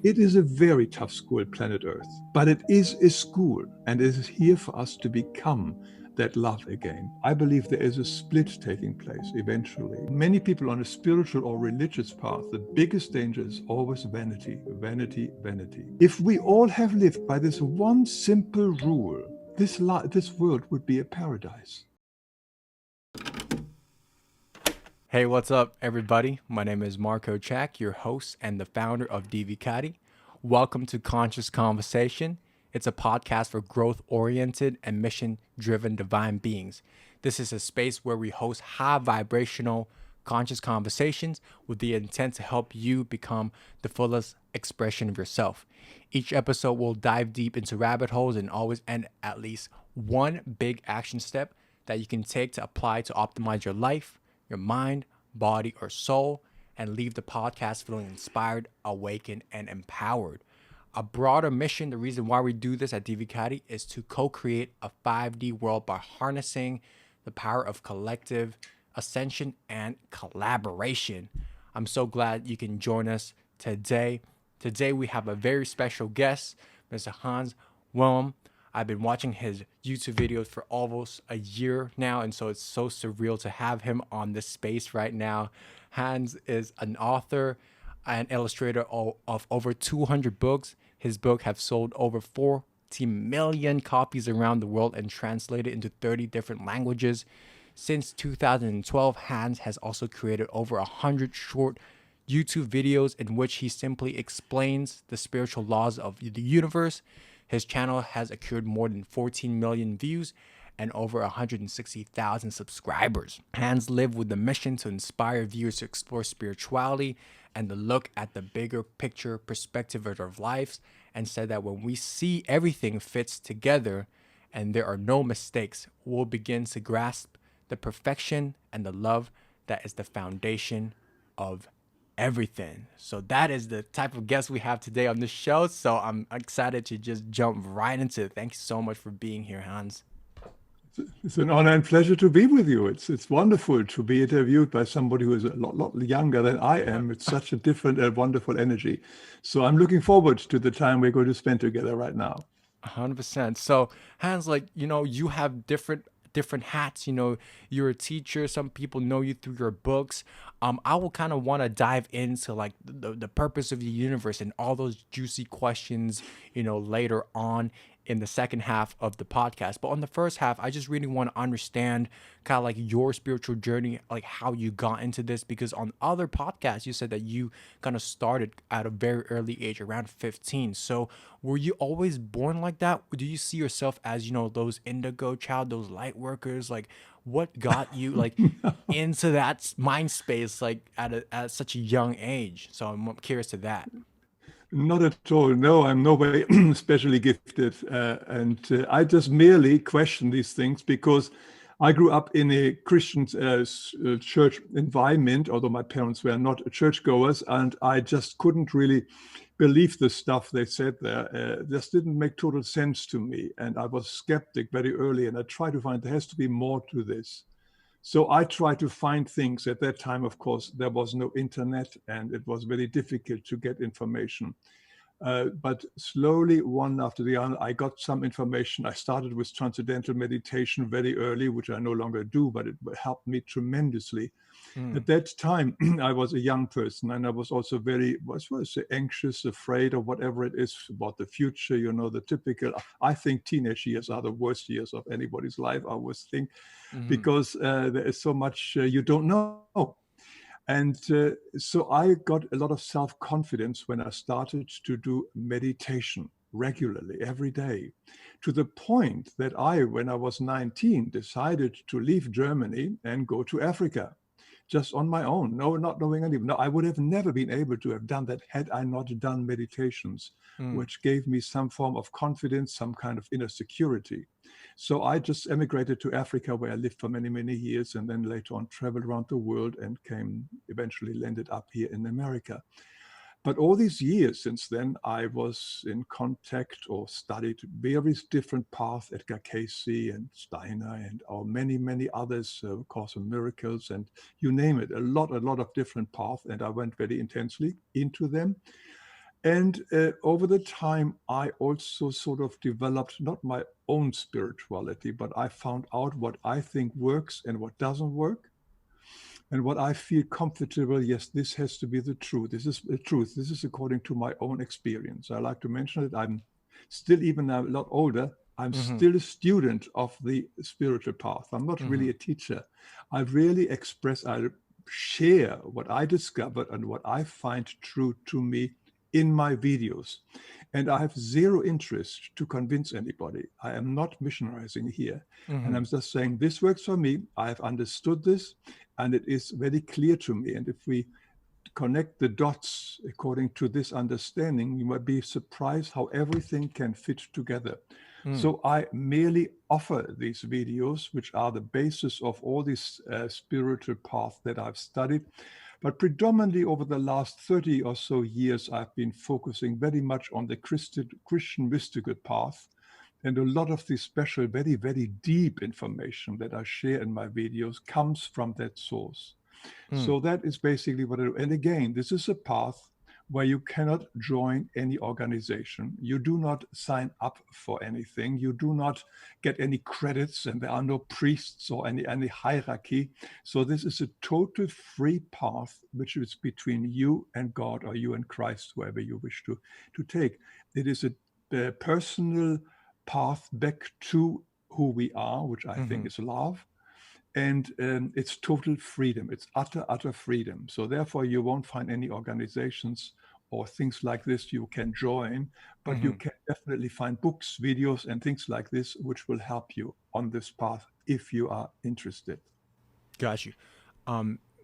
It is a very tough school, planet Earth, but it is a school and it is here for us to become that love again. I believe there is a split taking place eventually. Many people on a spiritual or religious path, the biggest danger is always vanity, vanity, vanity. If we all have lived by this one simple rule, this world would be a paradise. Hey, what's up, everybody? My name is Marco Chak, your host and the founder of Divicati. Welcome to Conscious Conversation. It's a podcast for growth-oriented and mission-driven divine beings. This is a space where we host high vibrational, conscious conversations with the intent to help you become the fullest expression of yourself. Each episode will dive deep into rabbit holes and always end at least one big action step that you can take to apply to optimize your life, your mind, body, or soul, and leave the podcast feeling inspired, awakened, and empowered. A broader mission, the reason why we do this at Divicati is to co-create a 5D world by harnessing the power of collective ascension and collaboration. I'm so glad you can join us today. Today we have a very special guest, Mr. Hans Wilhelm. I've been watching his YouTube videos for almost a year now, and so it's so surreal to have him on this space right now. Hans is an author and illustrator of over 200 books. His book have sold over 40 million copies around the world and translated into 30 different languages. Since 2012, Hans has also created over 100 short YouTube videos in which he simply explains the spiritual laws of the universe. His channel has accrued more than 14 million views and over 160,000 subscribers. Hans live with the mission to inspire viewers to explore spirituality and to look at the bigger picture perspective of their lives, and said that when we see everything fits together and there are no mistakes, we'll begin to grasp the perfection and the love that is the foundation of everything. So that is the type of guest we have today on the show. So I'm excited to just jump right into it. Thank you so much for being here, Hans. It's an honor and pleasure to be with you. It's wonderful to be interviewed by somebody who is a lot younger than I am. It's such a different and wonderful energy. So I'm looking forward to the time we're going to spend together right now. 100%. So Hans, like, you have different hats. You're a teacher. Some people know you through your books. I will kind of want to dive into like the purpose of the universe and all those juicy questions, later on in the second half of the podcast. But on the first half, I just really want to understand kind of like your spiritual journey, like how you got into this, because on other podcasts, you said that you kind of started at a very early age, around 15. So were you always born like that? Do you see yourself as, those indigo child, those light workers? Like what got you like into that mind space, like at such a young age? So I'm curious to that. Not at all. No, I'm no way especially gifted. And I just merely question these things because I grew up in a Christian church environment, although my parents were not churchgoers, and I just couldn't really believe the stuff they said there. This didn't make total sense to me. And I was skeptic very early, and I tried to find there has to be more to this. So I tried to find things. At that time, of course, there was no internet and it was very difficult to get information. But slowly, one after the other, I got some information. I started with transcendental meditation very early, which I no longer do, but it helped me tremendously. At that time, I was a young person, and I was also very, was anxious, afraid, or whatever it is about the future. The typical. I think teenage years are the worst years of anybody's life. I always think, Mm-hmm. because there is so much you don't know. And so I got a lot of self-confidence when I started to do meditation regularly every day, to the point that when I was 19, decided to leave Germany and go to Africa just on my own, no, not knowing anyone. No, I would have never been able to have done that had I not done meditations, Mm. which gave me some form of confidence, some kind of inner security. So I just emigrated to Africa, where I lived for many, many years, and then later on traveled around the world and eventually landed up here in America. But all these years since then, I was in contact or studied various different paths, Edgar Cayce and Steiner and many, many others, Course of Miracles, and you name it, a lot of different paths. And I went very intensely into them. And over the time, I also sort of developed not my own spirituality, but I found out what I think works and what doesn't work. And what I feel comfortable, yes, this has to be the truth. This is the truth. This is according to my own experience. I like to mention that I'm still, even now, a lot older, I'm still a student of the spiritual path. I'm not really a teacher. I really express, I share what I discovered and what I find true to me in my videos. And I have zero interest to convince anybody. I am not missionarizing here. And I'm just saying, this works for me. I have understood this, and it is very clear to me. And if we connect the dots according to this understanding, you might be surprised how everything can fit together. So I merely offer these videos, which are the basis of all this spiritual path that I've studied. But predominantly over the last 30 or so years, I've been focusing very much on the Christian mystical path. And a lot of the special, very, very deep information that I share in my videos comes from that source. So that is basically what I do. And again, this is a path where you cannot join any organization. You do not sign up for anything. You do not get any credits, and there are no priests or any hierarchy. So this is a total free path, which is between you and God, or you and Christ, whoever you wish to take. It is a personal path back to who we are, which I think is love. And it's total freedom. It's utter freedom. So therefore, you won't find any organizations or things like this you can join, but you can definitely find books, videos, and things like this, which will help you on this path if you are interested. Got you.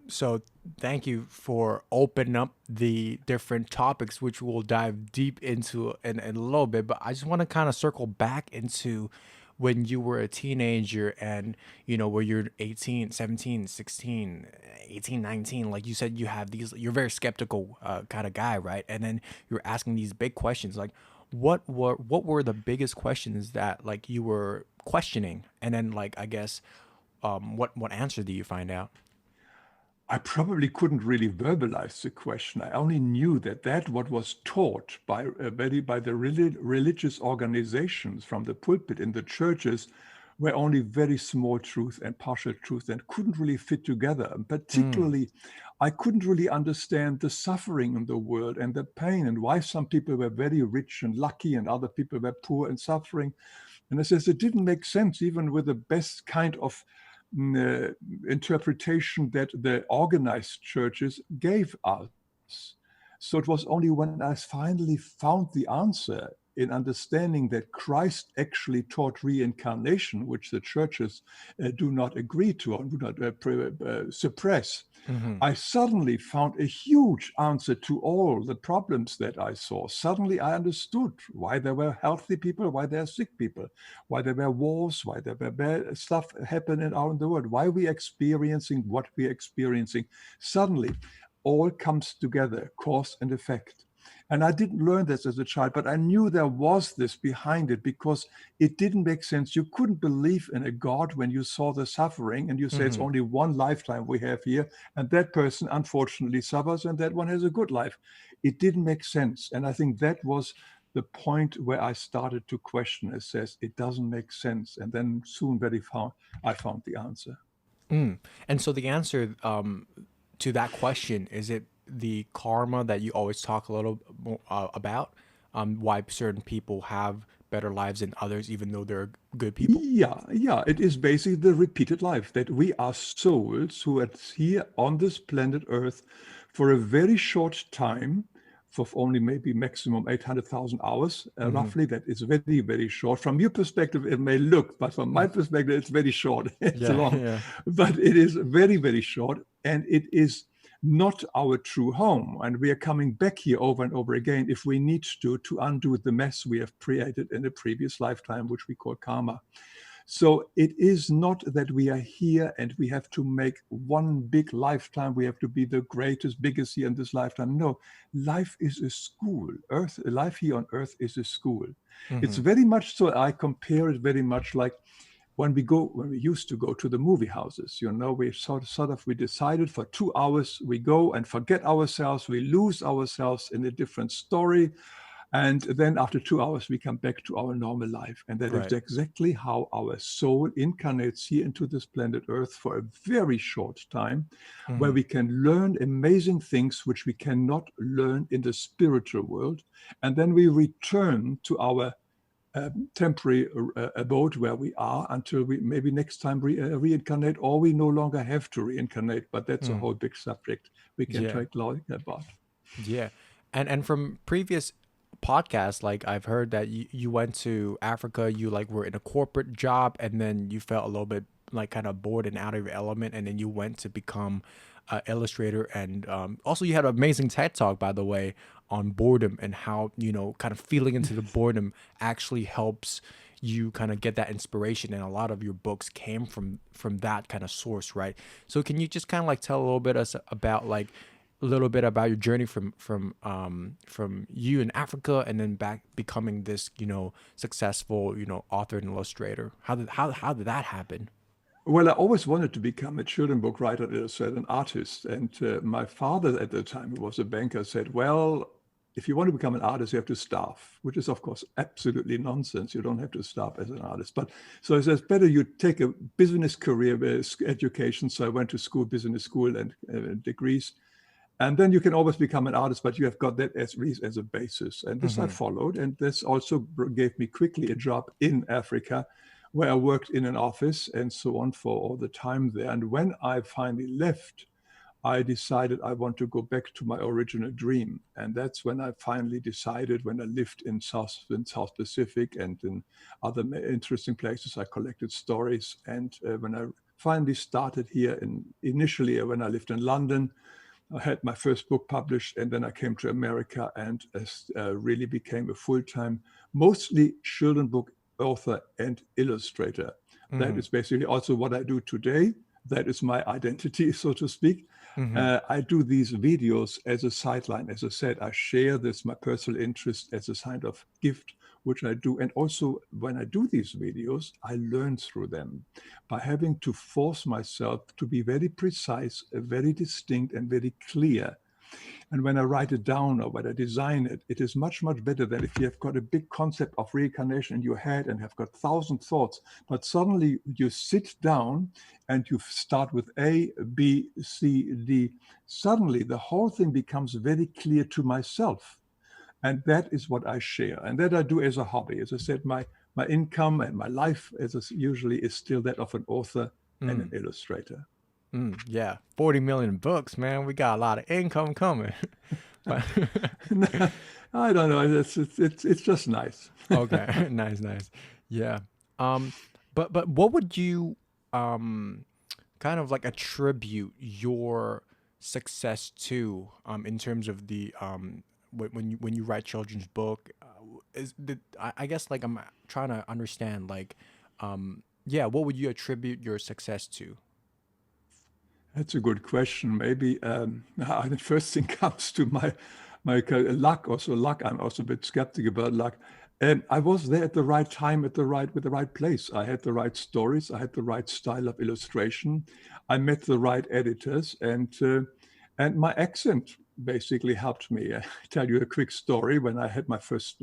So thank you for opening up the different topics, which we'll dive deep into in a little bit. But I just want to kind of circle back into when you were a teenager and, where you're 18, 17, 16, 18, 19, like you said, you have these, you're a very skeptical kind of guy, right? And then you're asking these big questions, like what were the biggest questions that like you were questioning? And then like, I guess, what answer do you find out? I probably couldn't really verbalize the question. I only knew that what was taught by the religious organizations from the pulpit in the churches were only very small truth and partial truth and couldn't really fit together. And particularly, I couldn't really understand the suffering in the world and the pain and why some people were very rich and lucky and other people were poor and suffering. And I says it didn't make sense, even with the best kind of interpretation that the organized churches gave us. So it was only when I finally found the answer in understanding that Christ actually taught reincarnation, which the churches do not agree to or do not suppress. I suddenly found a huge answer to all the problems that I saw. Suddenly I understood why there were healthy people, why there are sick people, why there were wars, why there were bad stuff happening out in the world, why we're experiencing what we're experiencing. Suddenly, all comes together, cause and effect. And I didn't learn this as a child, but I knew there was this behind it because it didn't make sense. You couldn't believe in a God when you saw the suffering and you say it's only one lifetime we have here, and that person unfortunately suffers and that one has a good life. It didn't make sense. And I think that was the point where I started to question. It says it doesn't make sense. And then soon I found the answer. And so the answer to that question, is it the karma that you always talk a little about? Why certain people have better lives than others, even though they're good people? Yeah. It is basically the repeated life that we are souls who are here on this planet Earth for a very short time, for only maybe maximum 800,000 hours, roughly. That is very, very short. From your perspective, it may look, but from my perspective, it's very short. It's long, but it is very, very short. And it is not our true home. And we are coming back here over and over again if we need to undo the mess we have created in a previous lifetime, which we call karma. So it is not that we are here and we have to make one big lifetime. We have to be the greatest, biggest here in this lifetime. No, life is a school. Life here on Earth is a school. It's very much so. I compare it very much like when we used to go to the movie houses, we we decided for 2 hours we go and forget ourselves, we lose ourselves in a different story. And then after 2 hours, we come back to our normal life. And that is Right. exactly how our soul incarnates here into this planet Earth for a very short time, where we can learn amazing things which we cannot learn in the spiritual world. And then we return to our temporary abode where we are until we maybe next time reincarnate, or we no longer have to reincarnate. But that's a whole big subject we can Yeah. talk about. Yeah. And from previous podcasts, like I've heard that you went to Africa, you like were in a corporate job, and then you felt a little bit like kind of bored and out of your element, and then you went to become an illustrator. And also you had an amazing TED talk, by the way, on boredom and how, kind of feeling into the boredom actually helps you kind of get that inspiration. And a lot of your books came from that kind of source, right? So can you just kind of like tell a little bit about like a little bit about your journey from you in Africa and then back becoming this successful author and illustrator? How did that happen? Well, I always wanted to become a children book writer, illustrator, an artist. And my father at the time, who was a banker, said, well, if you want to become an artist, you have to starve, which is, of course, absolutely nonsense. You don't have to starve as an artist. But so he says, better you take a business career education. So I went to school, business school, and degrees. And then you can always become an artist, but you have got that at least as a basis. And this I followed. And this also gave me quickly a job in Africa, where I worked in an office and so on for all the time there. And when I finally left, I decided I want to go back to my original dream. And that's when I finally decided, when I lived in South Pacific and in other interesting places, I collected stories. And when I finally started here, initially when I lived in London, I had my first book published, and then I came to America and really became a full-time, mostly children book author and illustrator. That is basically also what I do today. That is my identity, so to speak. I do these videos as a sideline. As I said, I share this, my personal interest, as a kind of gift, which I do. And also when I do these videos, I learn through them by having to force myself to be very precise, very distinct, and very clear. And when I write it down or when I design it, it is much, much better than if you have got a big concept of reincarnation in your head and have got 1,000 thoughts, but suddenly you sit down and you start with A, B, C, D. Suddenly the whole thing becomes very clear to myself. And that is what I share. And that I do as a hobby. As I said, my income and my life usually is still that of an author and an illustrator. Yeah, 40 million books, man. We got a lot of income coming. But I don't know. It's just nice. okay, nice. Yeah. But what would you kind of like attribute your success to in terms of the when you write children's book? I guess like I'm trying to understand like yeah, what would you attribute your success to? That's a good question. Maybe the first thing comes to my luck. Also luck. I'm also a bit skeptic about luck. And I was there at the right time, with the right place. I had the right stories. I had the right style of illustration. I met the right editors, and my accent basically helped me. I tell you a quick story. When I had my first,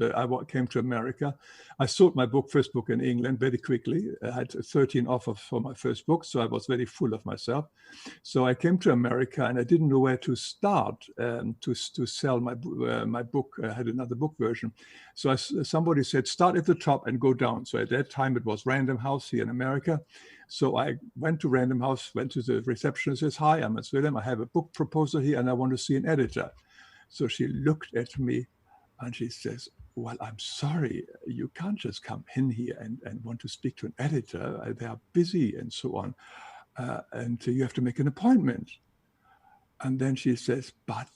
came to America. I sold my first book in England very quickly. I had 13 offers for my first book, so I was very full of myself. So I came to America, and I didn't know where to start to sell my book. I had another book version. So somebody said, start at the top and go down. So at that time, it was Random House here in America. So I went to Random House, went to the receptionist, says, hi, I'm Wilhelm. I have a book proposal here, and I want to see an editor. So she looked at me, and she says, well, I'm sorry, you can't just come in here and want to speak to an editor. They are busy and so on. And you have to make an appointment. And then she says, but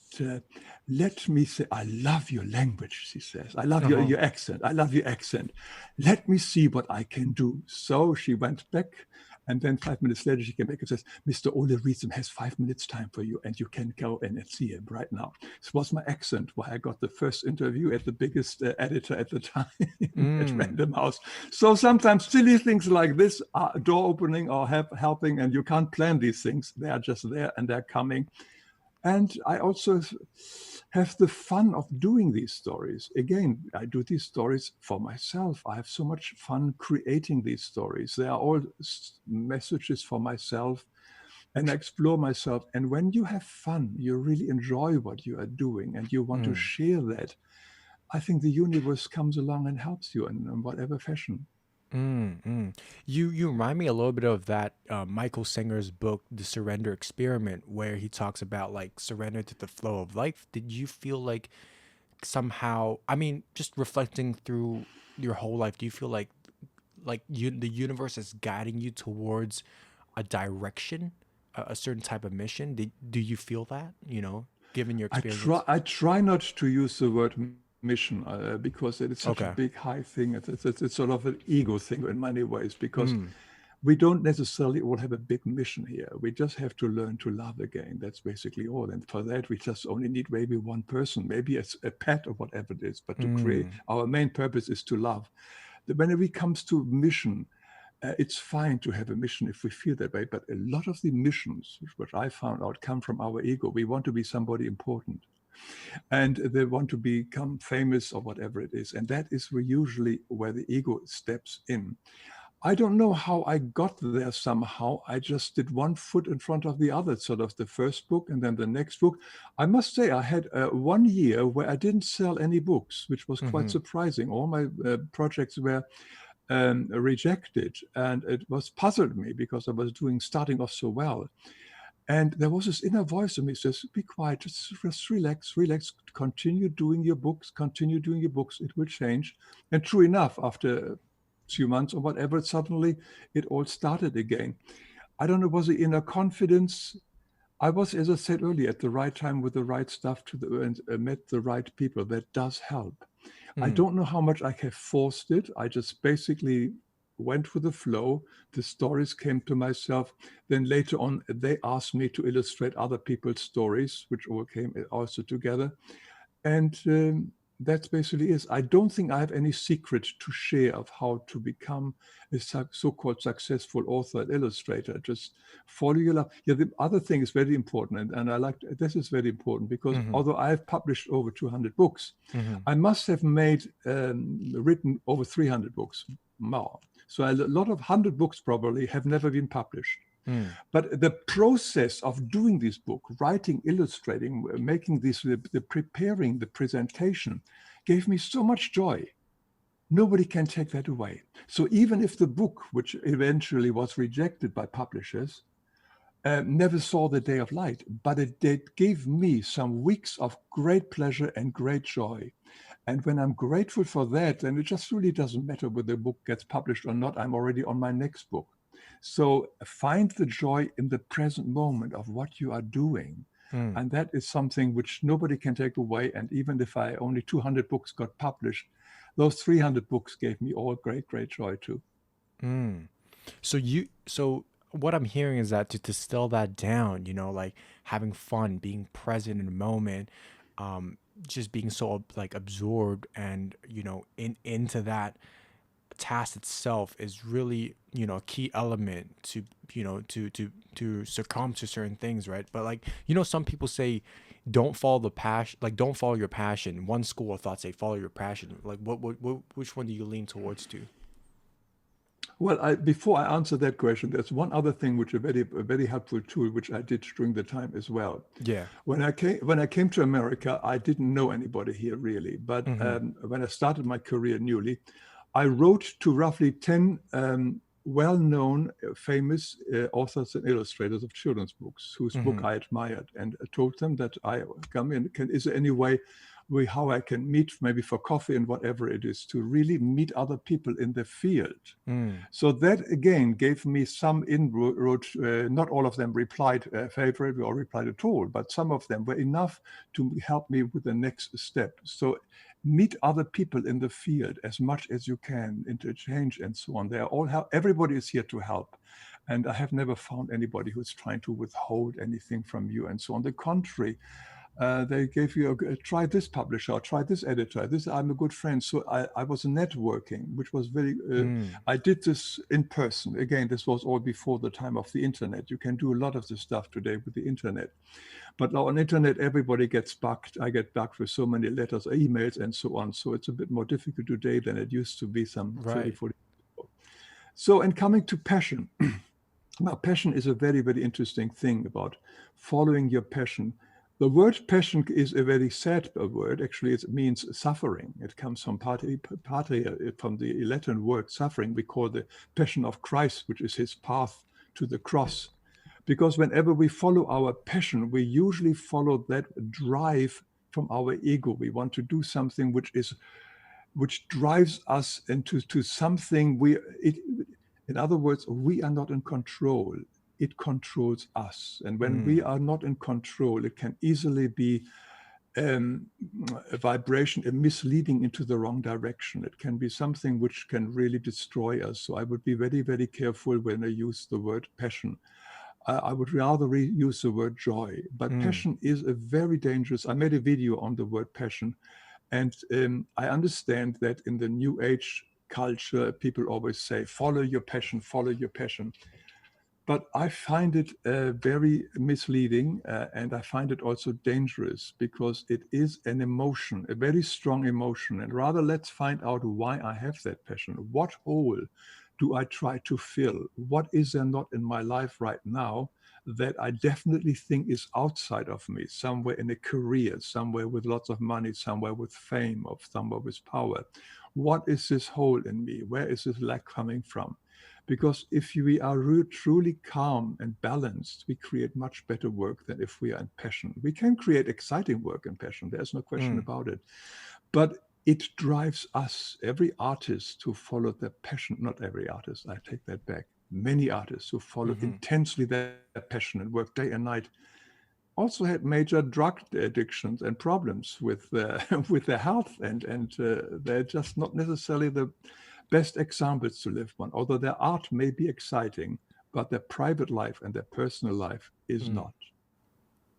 let me say, I love your language, she says. I love your accent. I love your accent. Let me see what I can do. So she went back And then 5 minutes later, she came back and says, Mr. Ole Riesem has 5 minutes time for you, and you can go in and see him right now. This was my accent, why I got the first interview at the biggest editor at the time at Random House. So sometimes silly things like this are door opening or helping, and you can't plan these things. They are just there and they're coming. And I also have the fun of doing these stories. Again, I do these stories for myself. I have so much fun creating these stories. They are all messages for myself, and I explore myself. And when you have fun, you really enjoy what you are doing and you want to share that, I think the universe comes along and helps you in whatever fashion. You remind me a little bit of that Michael Singer's book, The Surrender Experiment, where he talks about like surrender to the flow of life. Did you feel like somehow, I mean, just reflecting through your whole life, do you feel like the universe is guiding you towards a direction, a certain type of mission? Do you feel that, given your experience? I try not to use the word mission because it is such a Okay. big, high thing. It's sort of an ego thing in many ways, because we don't necessarily all have a big mission here. We just have to learn to love again. That's basically all. And for that, we just only need maybe one person, maybe a pet or whatever it is. But to create, our main purpose is to love. When it comes to mission, it's fine to have a mission if we feel that way. But a lot of the missions, which I found out, come from our ego. We want to be somebody important, and they want to become famous or whatever it is. And that is usually where the ego steps in. I don't know how I got there somehow. I just did one foot in front of the other, sort of the first book and then the next book. I must say I had 1 year where I didn't sell any books, which was quite surprising. All my projects were rejected, and it was puzzled me because I was starting off so well. And there was this inner voice in me that says, be quiet, just relax, continue doing your books, it will change. And true enough, after few months or whatever, suddenly it all started again. I don't know, was it inner confidence? I was, as I said earlier, at the right time with the right stuff and met the right people. That does help. I don't know how much I have forced it. I just basically went with the flow. The stories came to myself. Then later on, they asked me to illustrate other people's stories, which all came also together. And that's basically it. I don't think I have any secret to share of how to become a so-called successful author and illustrator. Just follow your love. Yeah, the other thing is very important, and I like this is very important because although I've published over 200 books, I must have written over 300 books more. So a lot of 100 books probably have never been published. But the process of doing this book, writing, illustrating, making this, the preparing, the presentation, gave me so much joy. Nobody can take that away. So even if the book, which eventually was rejected by publishers, never saw the day of light, but it gave me some weeks of great pleasure and great joy. And when I'm grateful for that, then it just really doesn't matter whether the book gets published or not. I'm already on my next book. So find the joy in the present moment of what you are doing. And that is something which nobody can take away. And even if only 200 books got published, those 300 books gave me all great, great joy too. So what I'm hearing is that to distill that down, like having fun, being present in the moment, just being so like absorbed and, into that task itself is really, a key element to, to succumb to certain things, right? But like, some people say don't follow the passion, like don't follow your passion. One school of thought say follow your passion. Like which one do you lean towards to? Well, before I answer that question, there's one other thing which a very helpful tool which I did during the time as well. Yeah. When I came to America, I didn't know anybody here really. But when I started my career newly, I wrote to roughly 10 well-known, famous authors and illustrators of children's books whose book I admired, and told them that I come in. Is there any way how I can meet, maybe for coffee and whatever it is, to really meet other people in the field? So that again gave me some inroad. Not all of them replied favorably or replied at all, but some of them were enough to help me with the next step. So meet other people in the field as much as you can, interchange and so on. They are all everybody is here to help. And I have never found anybody who's trying to withhold anything from you and so on. The contrary, they gave you try this publisher, try this editor. This I'm a good friend. So I was networking, which was very. I did this in person. Again, this was all before the time of the internet. You can do a lot of this stuff today with the internet, but now on internet everybody gets bugged. I get bugged with so many letters, emails, and so on. So it's a bit more difficult today than it used to be some 30, 40 years ago. So, and coming to passion. Now, passion is a very, very interesting thing about following your passion. The word passion is a very sad word. Actually, it means suffering. It comes from patria, from the Latin word suffering. We call the passion of Christ, which is his path to the cross. Because whenever we follow our passion, we usually follow that drive from our ego. We want to do something which drives us into something in other words, we are not in control. It controls us. And when we are not in control, it can easily be a vibration, a misleading into the wrong direction. It can be something which can really destroy us. So I would be very, very careful when I use the word passion. I would rather use the word joy. But passion is a very dangerous. I made a video on the word passion. And I understand that in the New Age culture, people always say, follow your passion, follow your passion. But I find it very misleading, and I find it also dangerous because it is an emotion, a very strong emotion. And rather, let's find out why I have that passion. What hole do I try to fill? What is there not in my life right now that I definitely think is outside of me, somewhere in a career, somewhere with lots of money, somewhere with fame, or somewhere with power? What is this hole in me? Where is this lack coming from? Because if we are truly calm and balanced, we create much better work than if we are in passion. We can create exciting work in passion. There's no question about it. But it drives us, every artist, to follow their passion. Not every artist, I take that back. Many artists who follow intensely their passion and work day and night also had major drug addictions and problems with with their health, and they're just not necessarily the best examples to live one. Although their art may be exciting, but their private life and their personal life is not.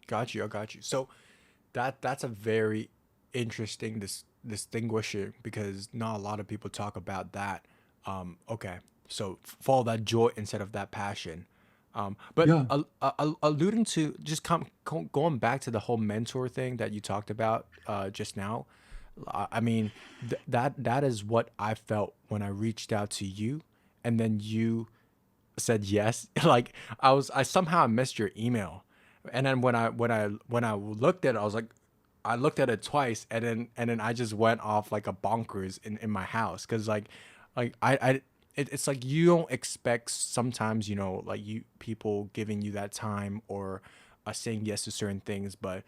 Got you. I got you. So that's a very interesting distinguishing, because not a lot of people talk about that. Okay, so follow that joy instead of that passion. But Yeah. alluding to just going back to the whole mentor thing that you talked about just now. I mean, that is what I felt when I reached out to you, and then you said yes. Like I somehow missed your email, and then when I looked at it, I was like, I looked at it twice, and then I just went off like a bonkers in my house, because it's like you don't expect sometimes, you know, like people giving you that time or saying yes to certain things, but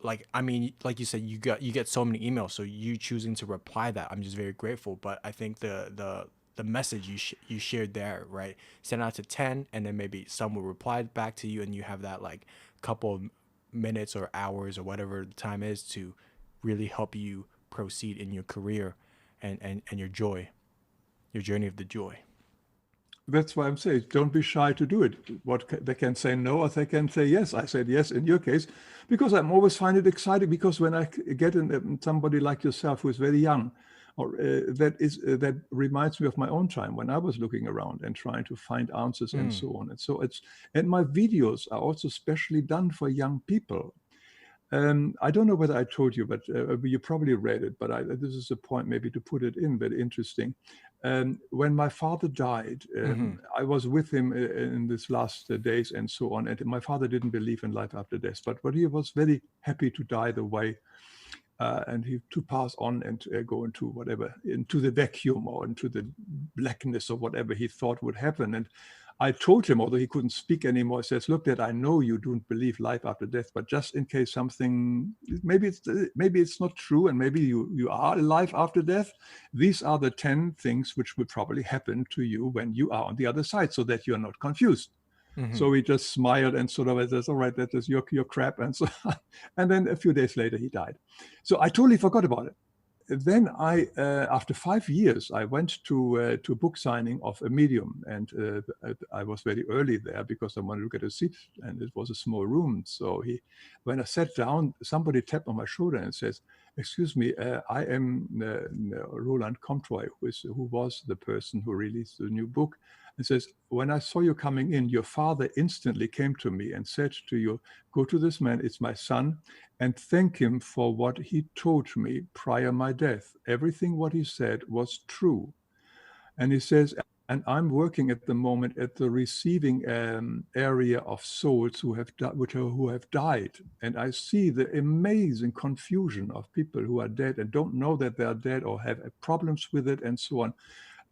like, I mean, like you said, you get so many emails, so you choosing to reply that, I'm just very grateful. But I think the message you shared there, right, send out to 10, and then maybe some will reply back to you, and you have that like couple of minutes or hours or whatever the time is to really help you proceed in your career and your joy, your journey of the joy. That's why I'm saying, don't be shy to do it. They can say no, or they can say yes. I said yes in your case, because I'm always find it exciting. Because when I get in somebody like yourself who is very young, or that reminds me of my own time when I was looking around and trying to find answers and so on. And so and my videos are also specially done for young people. I don't know whether I told you, but you probably read it. But this is a point maybe to put it in, very interesting. When my father died, I was with him in these last days and so on. And my father didn't believe in life after death, but he was very happy to die the way, and to pass on and go into whatever, into the vacuum or into the blackness or whatever he thought would happen. And I told him, although he couldn't speak anymore, I says, look, Dad, I know you don't believe life after death, but just in case something, maybe it's not true, and maybe you are alive after death. These are the 10 things which will probably happen to you when you are on the other side, so that you're not confused. So he just smiled and sort of says, all right, that is your crap. And so, and then a few days later, he died. So I totally forgot about it. then after 5 years, I went to a book signing of a medium, and I was very early there because I wanted to get a seat, and it was a small room. So when I sat down, somebody tapped on my shoulder and says, "Excuse me, I am Roland Comtois, who was the person who released the new book." And says, "When I saw you coming in, your father instantly came to me and said to you, 'Go to this man, it's my son, and thank him for what he told me prior my death. Everything what he said was true.'" And he says, "And I'm working at the moment at the receiving area of souls who have died. And I see the amazing confusion of people who are dead and don't know that they are dead or have problems with it and so on."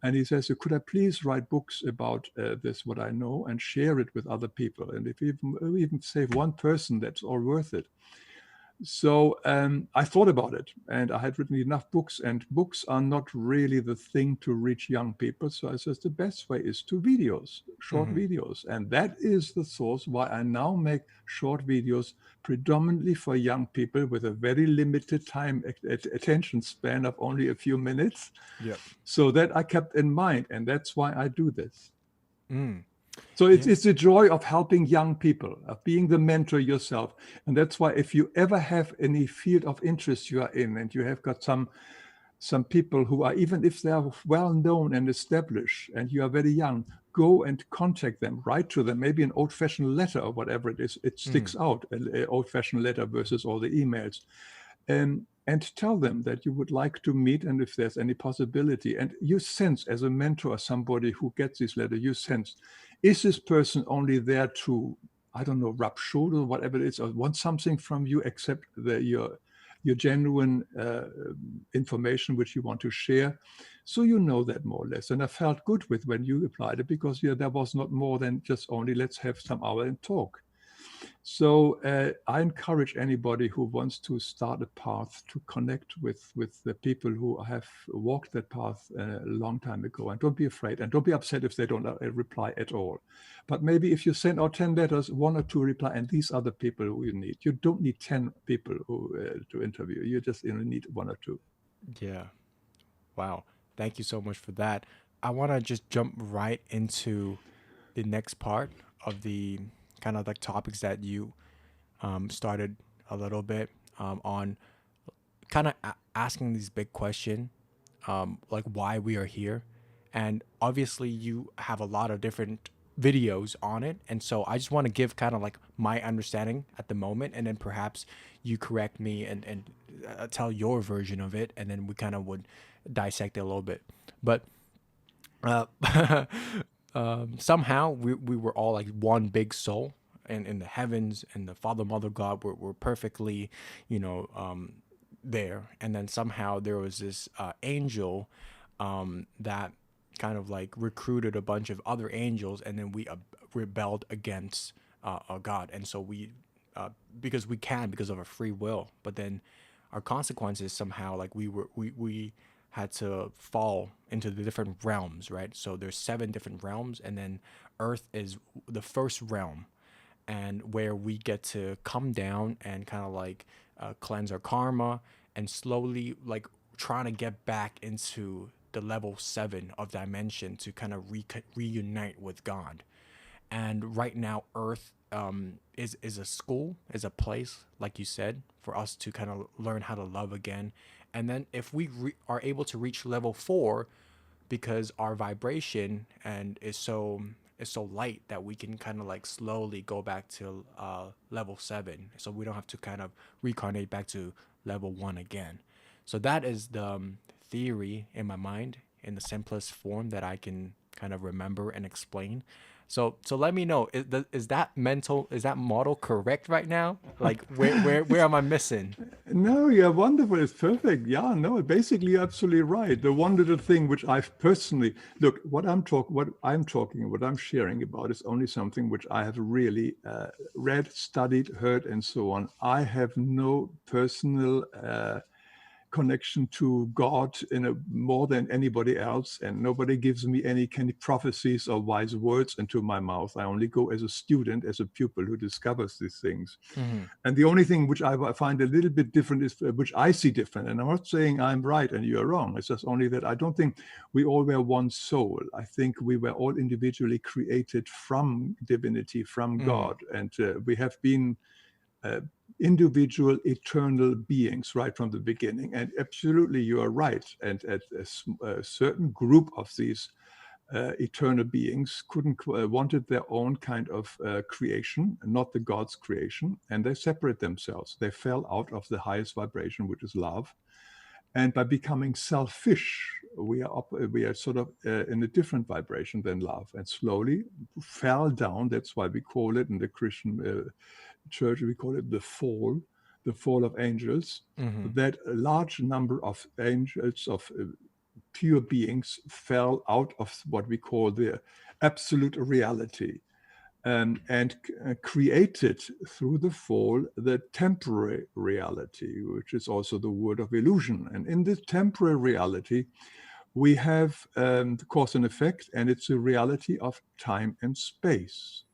And he says, "Could I please write books about this, what I know, and share it with other people? And if we even save one person, that's all worth it." So I thought about it, and I had written enough books, and books are not really the thing to reach young people. So I said the best way is to videos, short videos. And that is the source why I now make short videos predominantly for young people with a very limited time attention span of only a few minutes. Yep. So that I kept in mind, and that's why I do this. Mm. So it's the joy of helping young people, of being the mentor yourself. And that's why if you ever have any field of interest you are in, and you have got some people who are, even if they are well known and established, and you are very young, go and contact them, write to them, maybe an old-fashioned letter or whatever it is. It sticks out, an old-fashioned letter versus all the emails. And tell them that you would like to meet, and if there's any possibility. And you sense, as a mentor or somebody who gets this letter, you sense, is this person only there to, I don't know, rub shoulder, whatever it is, or want something from you, except your genuine information which you want to share? So you know that more or less. And I felt good with when you applied it, because there was not more than just only let's have some hour and talk. So I encourage anybody who wants to start a path to connect with the people who have walked that path a long time ago. And don't be afraid, and don't be upset if they don't reply at all. But maybe if you send out 10 letters, 1 or 2 reply, and these are the people who you need. You don't need 10 people to interview. You just need 1 or 2. Yeah. Wow. Thank you so much for that. I want to just jump right into the next part of the kind of like topics that you started a little bit on, kind of asking these big questions, like why we are here. And obviously you have a lot of different videos on it. And so I just want to give kind of like my understanding at the moment, and then perhaps you correct me and tell your version of it. And then we kind of would dissect it a little bit. But uh, somehow we were all like one big soul, and in the heavens, and the Father, Mother, God were perfectly, there. And then somehow there was this angel that kind of like recruited a bunch of other angels, and then we rebelled against God. And so we, because of our free will, but then our consequences somehow, like we had to fall into the different realms, right? So there's 7 different realms, and then Earth is the first realm, and where we get to come down and kind of like cleanse our karma, and slowly like trying to get back into the level 7 of dimension to kind of reunite with God. And right now, Earth is a school, is a place, like you said, for us to kind of learn how to love again. And then if we are able to reach level 4, because our vibration and is so light, that we can kind of like slowly go back to level 7, so we don't have to kind of reincarnate back to level 1 again. So that is the theory in my mind, in the simplest form that I can kind of remember and explain. So let me know, is that model correct right now? Like where am I missing? No, you're wonderful. It's perfect. Yeah, no, basically you're absolutely right. The one little thing which I've personally look, what I'm talking, what I'm sharing about is only something which I have really read, studied, heard, and so on. I have no personal connection to God in a more than anybody else, and nobody gives me any kind of prophecies or wise words into my mouth. I only go as a student, as a pupil who discovers these things. Mm-hmm. And the only thing which I find a little bit different is, which I see different, and I'm not saying I'm right and you're wrong. It's just only that I don't think we all were one soul. I think we were all individually created from divinity, from God, and we have been individual eternal beings right from the beginning. And absolutely you are right, and a certain group of these eternal beings wanted their own kind of creation, not the God's creation, and they separate themselves. They fell out of the highest vibration, which is love, and by becoming selfish, we are sort of in a different vibration than love, and slowly fell down. That's why we call it in the Christian church, we call it the fall of angels. Mm-hmm. That a large number of angels, of pure beings, fell out of what we call the absolute reality, and created through the fall the temporary reality, which is also the word of illusion. And in this temporary reality, we have cause and effect, and it's a reality of time and space.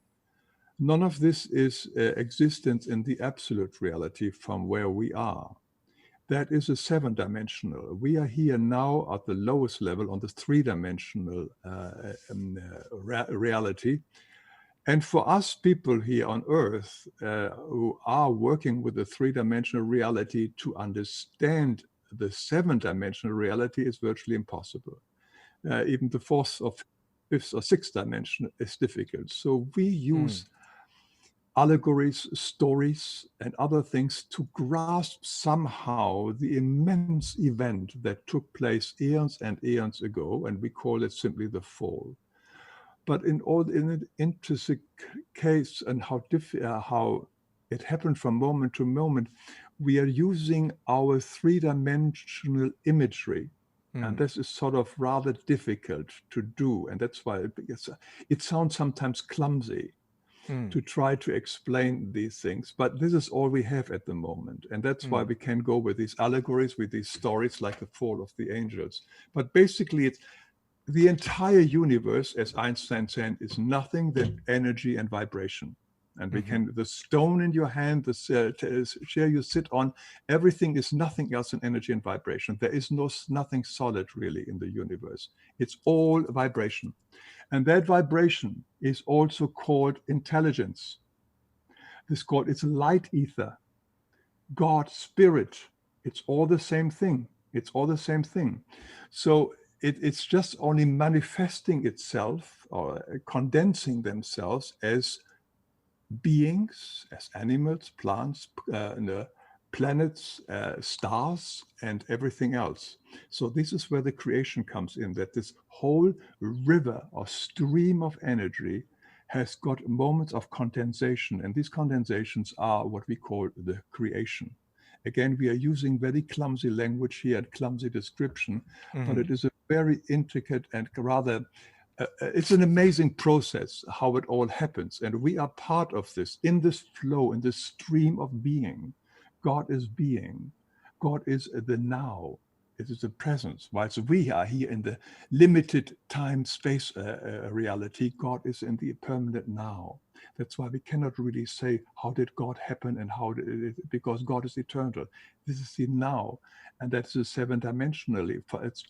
None of this is existence in the absolute reality from where we are. That is a seven-dimensional. We are here now at the lowest level on the three-dimensional reality. And for us people here on Earth who are working with the three-dimensional reality, to understand the seven-dimensional reality is virtually impossible. Even the fourth or fifth or sixth dimension is difficult. So we use allegories, stories, and other things to grasp somehow the immense event that took place eons and eons ago, and we call it simply the fall. But in an intrinsic case, and how it happened from moment to moment, we are using our three-dimensional imagery. And this is sort of rather difficult to do. And that's why it sounds sometimes clumsy to try to explain these things. But this is all we have at the moment. And that's why we can go with these allegories, with these stories like the fall of the angels. But basically, it's the entire universe, as Einstein said, is nothing but energy and vibration. And we can, the stone in your hand, the chair you sit on, everything is nothing else than energy and vibration. There is nothing solid really in the universe. It's all vibration. And that vibration is also called intelligence. It's light ether, God, spirit. It's all the same thing. It's all the same thing. So it's just only manifesting itself or condensing themselves as beings, as animals, plants, planets, stars, and everything else. So this is where the creation comes in, that this whole river or stream of energy has got moments of condensation, and these condensations are what we call the creation. Again, we are using very clumsy language here and clumsy description, but it is a very intricate and rather it's an amazing process how it all happens, and we are part of this, in this flow, in this stream of being. God is being. God is the now. It is the presence. Whilst we are here in the limited time-space reality, God is in the permanent now. That's why we cannot really say, how did God happen and how did it, because God is eternal. This is the now, and that's the seven-dimensionally. It's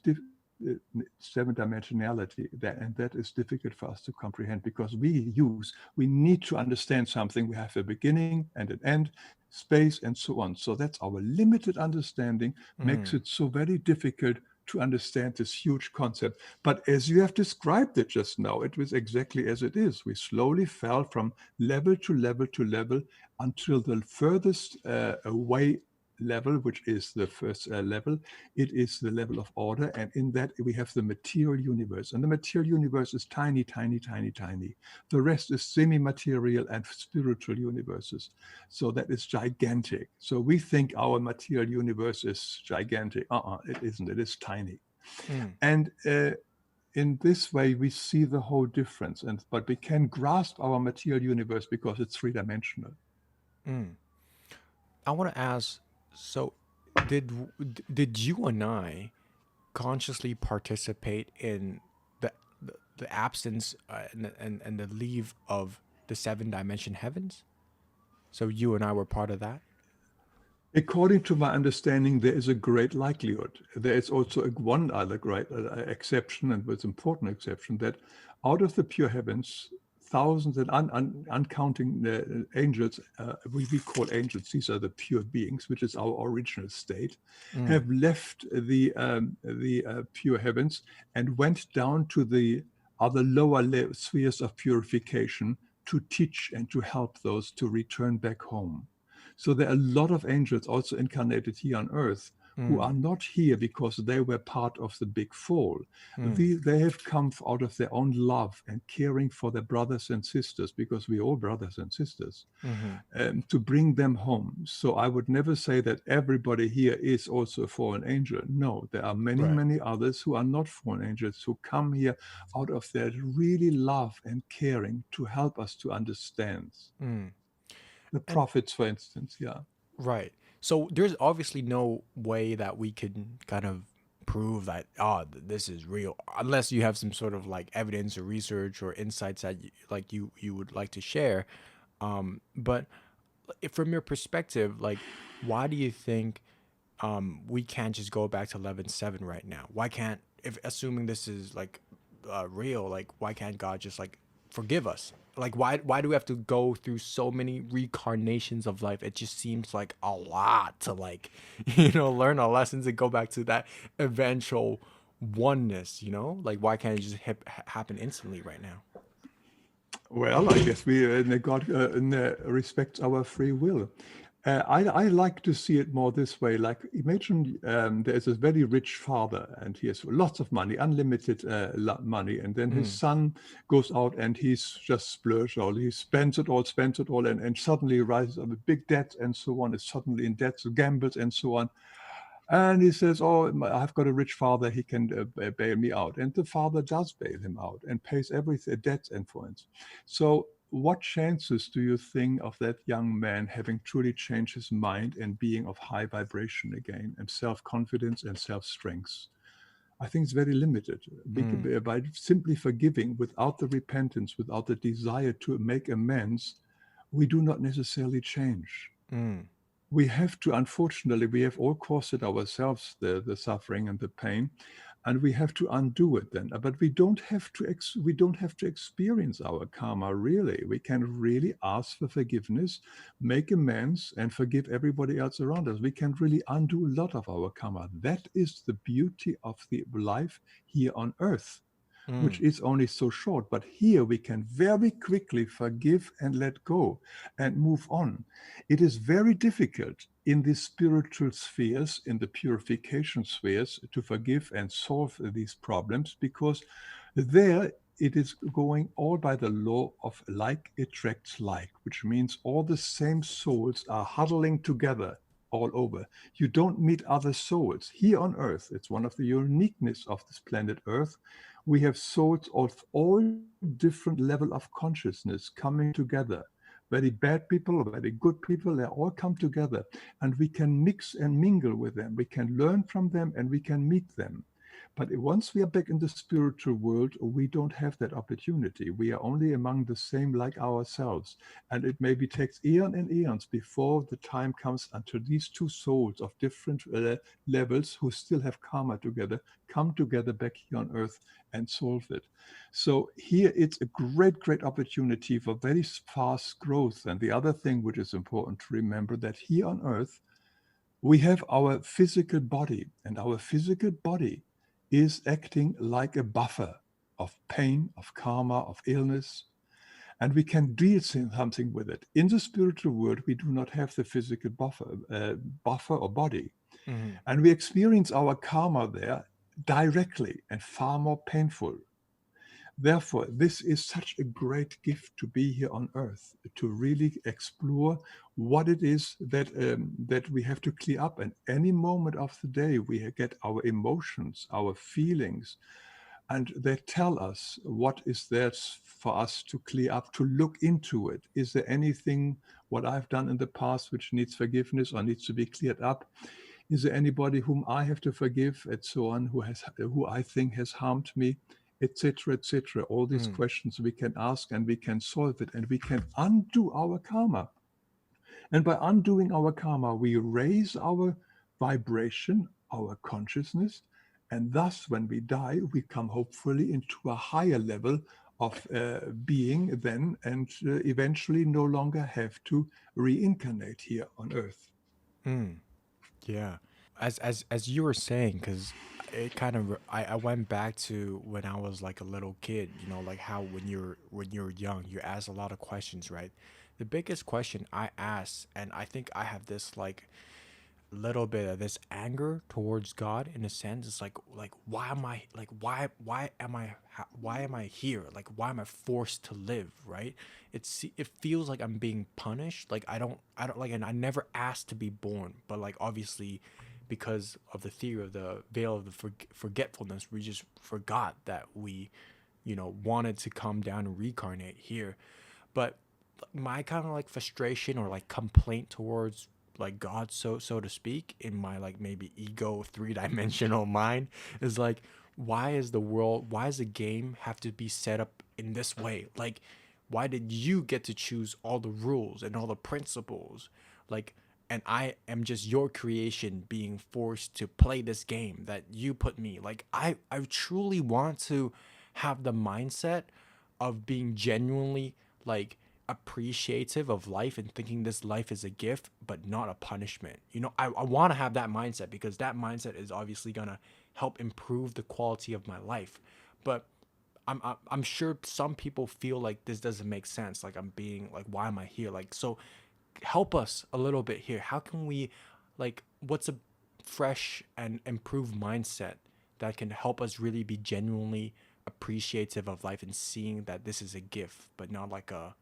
seven-dimensionality, and that is difficult for us to comprehend, because we need to understand something. We have a beginning and an end, space, and so on. So that's our limited understanding makes it so very difficult to understand this huge concept. But as you have described it just now, it was exactly as it is. We slowly fell from level to level to level until the furthest away level, which is the first level. It is the level of order, and in that we have the material universe, and the material universe is tiny, tiny, tiny, tiny. The rest is semi-material and spiritual universes. So that is gigantic. So we think our material universe is gigantic. It isn't. It is tiny. And in this way, we see the whole difference. But we can grasp our material universe because it's three-dimensional. I want to ask, so did you and I consciously participate in the the absence and the leave of the seven dimension heavens? So you and I were part of that. According to my understanding, there is a great likelihood. There is also one other great exception, and it's important exception, that out of the pure heavens, thousands and uncounting angels, we call angels, these are the pure beings, which is our original state, Mm, have left the pure heavens and went down to the other lower spheres of purification to teach and to help those to return back home. So there are a lot of angels also incarnated here on earth who mm, are not here because they were part of the big fall. mm, They have come out of their own love and caring for their brothers and sisters, because we're all brothers and sisters, mm-hmm. to bring them home. So I would never say that everybody here is also a fallen angel. No, there are many, Right. many others who are not fallen angels, who come here out of their really love and caring to help us to understand. Mm. The And prophets, for instance, yeah. right. So there's obviously no way that we could kind of prove that this is real unless you have some sort of like evidence or research or insights that you would like to share. But from your perspective, like, why do you think we can't just go back to 11:7 right now? Why can't, if assuming this is like real, like why can't God just like forgive us? Like why do we have to go through so many reincarnations of life? It just seems like a lot to like learn our lessons and go back to that eventual oneness. Like why can't it just happen instantly right now? Well, I guess God respects our free will. I like to see it more this way. Like, imagine there is a very rich father, and he has lots of money, unlimited money, and then his Mm, son goes out and he's just splurged all. He spends it all, and suddenly rises up a big debt and so on. Is suddenly in debt, so gambles and so on. And he says, "Oh, I've got a rich father; he can bail me out." And the father does bail him out and pays everything, debt and fines. So, what chances do you think of that young man having truly changed his mind and being of high vibration again, and self-confidence and self-strength? I think it's very limited. mm, By simply forgiving without the repentance, without the desire to make amends, we do not necessarily change. mm, We have to, unfortunately, we have all caused it ourselves, the suffering and the pain, and we have to undo it then. But we don't have to we don't have to experience our karma, really. We can really ask for forgiveness, make amends, and forgive everybody else around us. We can really undo a lot of our karma. That is the beauty of the life here on earth, which mm, is only so short. But here we can very quickly forgive and let go and move on. It is very difficult in the spiritual spheres, in the purification spheres, to forgive and solve these problems, because there it is going all by the law of like attracts like, which means all the same souls are huddling together all over. You don't meet other souls here on earth. It's one of the uniqueness of this planet earth. We have souls of all different level of consciousness coming together. Very bad people, very good people, they all come together, and we can mix and mingle with them. We can learn from them and we can meet them. But once we are back in the spiritual world, we don't have that opportunity. We are only among the same like ourselves. And it maybe takes eon and eons before the time comes until these two souls of different levels who still have karma together come together back here on earth and solve it. So here it's a great, great opportunity for very fast growth. And the other thing which is important to remember, that here on earth, we have our physical body, and our physical body is acting like a buffer of pain, of karma, of illness, and we can do something with it. In the spiritual world, we do not have the physical buffer or body, mm, and we experience our karma there directly and far more painful. Therefore, this is such a great gift to be here on earth, to really explore what it is that we have to clear up. And any moment of the day, we get our emotions, our feelings, and they tell us what is there for us to clear up, to look into it. Is there anything what I've done in the past which needs forgiveness or needs to be cleared up? Is there anybody whom I have to forgive, and so on, who I think has harmed me, etc., etc.? All these Mm, questions we can ask, and we can solve it, and we can undo our karma. And by undoing our karma, we raise our vibration, our consciousness, and thus, when we die, we come hopefully into a higher level of being then, and eventually no longer have to reincarnate here on Earth. mm, yeah. As you were saying, because it kind of I went back to when I was like a little kid, like how when you're young, you ask a lot of questions, right? The biggest question I asked, and I think I have this like little bit of this anger towards God in a sense. It's like why am I like why am I here? Like why am I forced to live, right? It feels like I'm being punished. Like I don't like, and I never asked to be born, but like obviously because of the theory of the veil of the forgetfulness, we just forgot that we wanted to come down and reincarnate here. But my kind of like frustration or like complaint towards like God, so to speak, in my like maybe ego three-dimensional mind is like, why does the game have to be set up in this way? Like, why did you get to choose all the rules and all the principles? Like, and I am just your creation being forced to play this game that you put me. Like, I truly want to have the mindset of being genuinely like appreciative of life and thinking this life is a gift but not a punishment. I want to have that mindset because that mindset is obviously going to help improve the quality of my life. But I'm sure some people feel like this doesn't make sense, like I'm being like, why am I here? Like, so help us a little bit here. How can we, like, what's a fresh and improved mindset that can help us really be genuinely appreciative of life and seeing that this is a gift but not like a,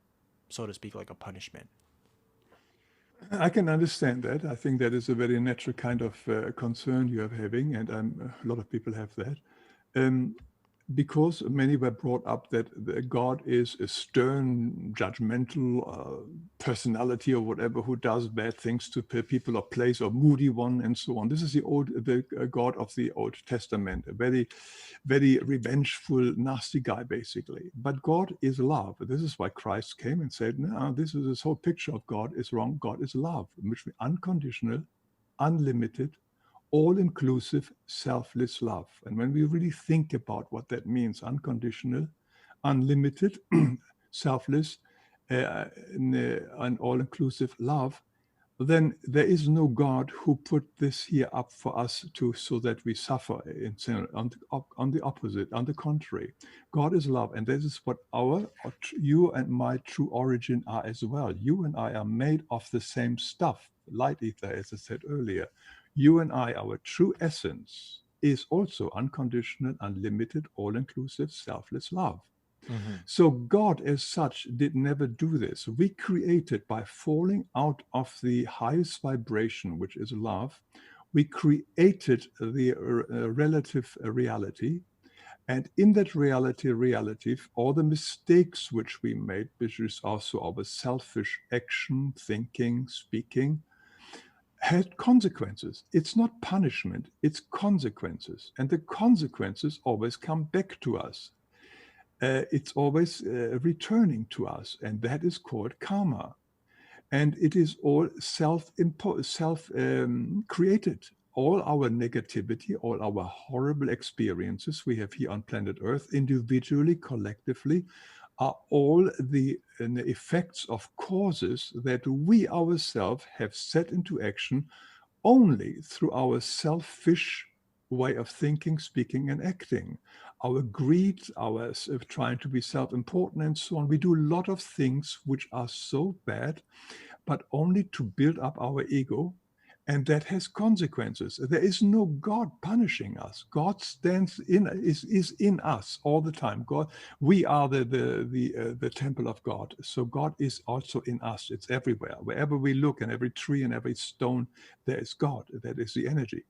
so to speak, like a punishment? I can understand that. I think that is a very natural kind of concern you are having, and a lot of people have that. Um, because many were brought up that God is a stern, judgmental personality or whatever who does bad things to people or place, or moody one, and so on. This is the God of the Old Testament, a very, very revengeful, nasty guy, basically. But God is love. This is why Christ came and said, "No, this whole picture of God is wrong. God is love, which means unconditional, unlimited, all-inclusive, selfless love." And when we really think about what that means, unconditional, unlimited, selfless, and all-inclusive love, then there is no God who put this here up for us to so that we suffer. On the opposite, on the contrary, God is love, and this is what you and my true origin are as well. You and I are made of the same stuff, light ether, as I said earlier. You and I, our true essence, is also unconditional, unlimited, all-inclusive, selfless love. Mm-hmm. So God as such did never do this. We created by falling out of the highest vibration, which is love. We created the relative reality. And in that reality, all the mistakes which we made, which is also our selfish action, thinking, speaking, had consequences. It's not punishment, it's consequences. And the consequences always come back to us. It's always returning to us, and that is called karma. And it is all self-created. All our negativity, all our horrible experiences we have here on planet Earth, individually, collectively, are all the effects of causes that we ourselves have set into action only through our selfish way of thinking, speaking, and acting. Our greed, our trying to be self-important, and so on. We do a lot of things which are so bad, but only to build up our ego. And that has consequences. There is no God punishing us. God is in us all the time. God, we are the temple of God. So God is also in us. It's everywhere. Wherever we look, and every tree and every stone, there is God. That is the energy.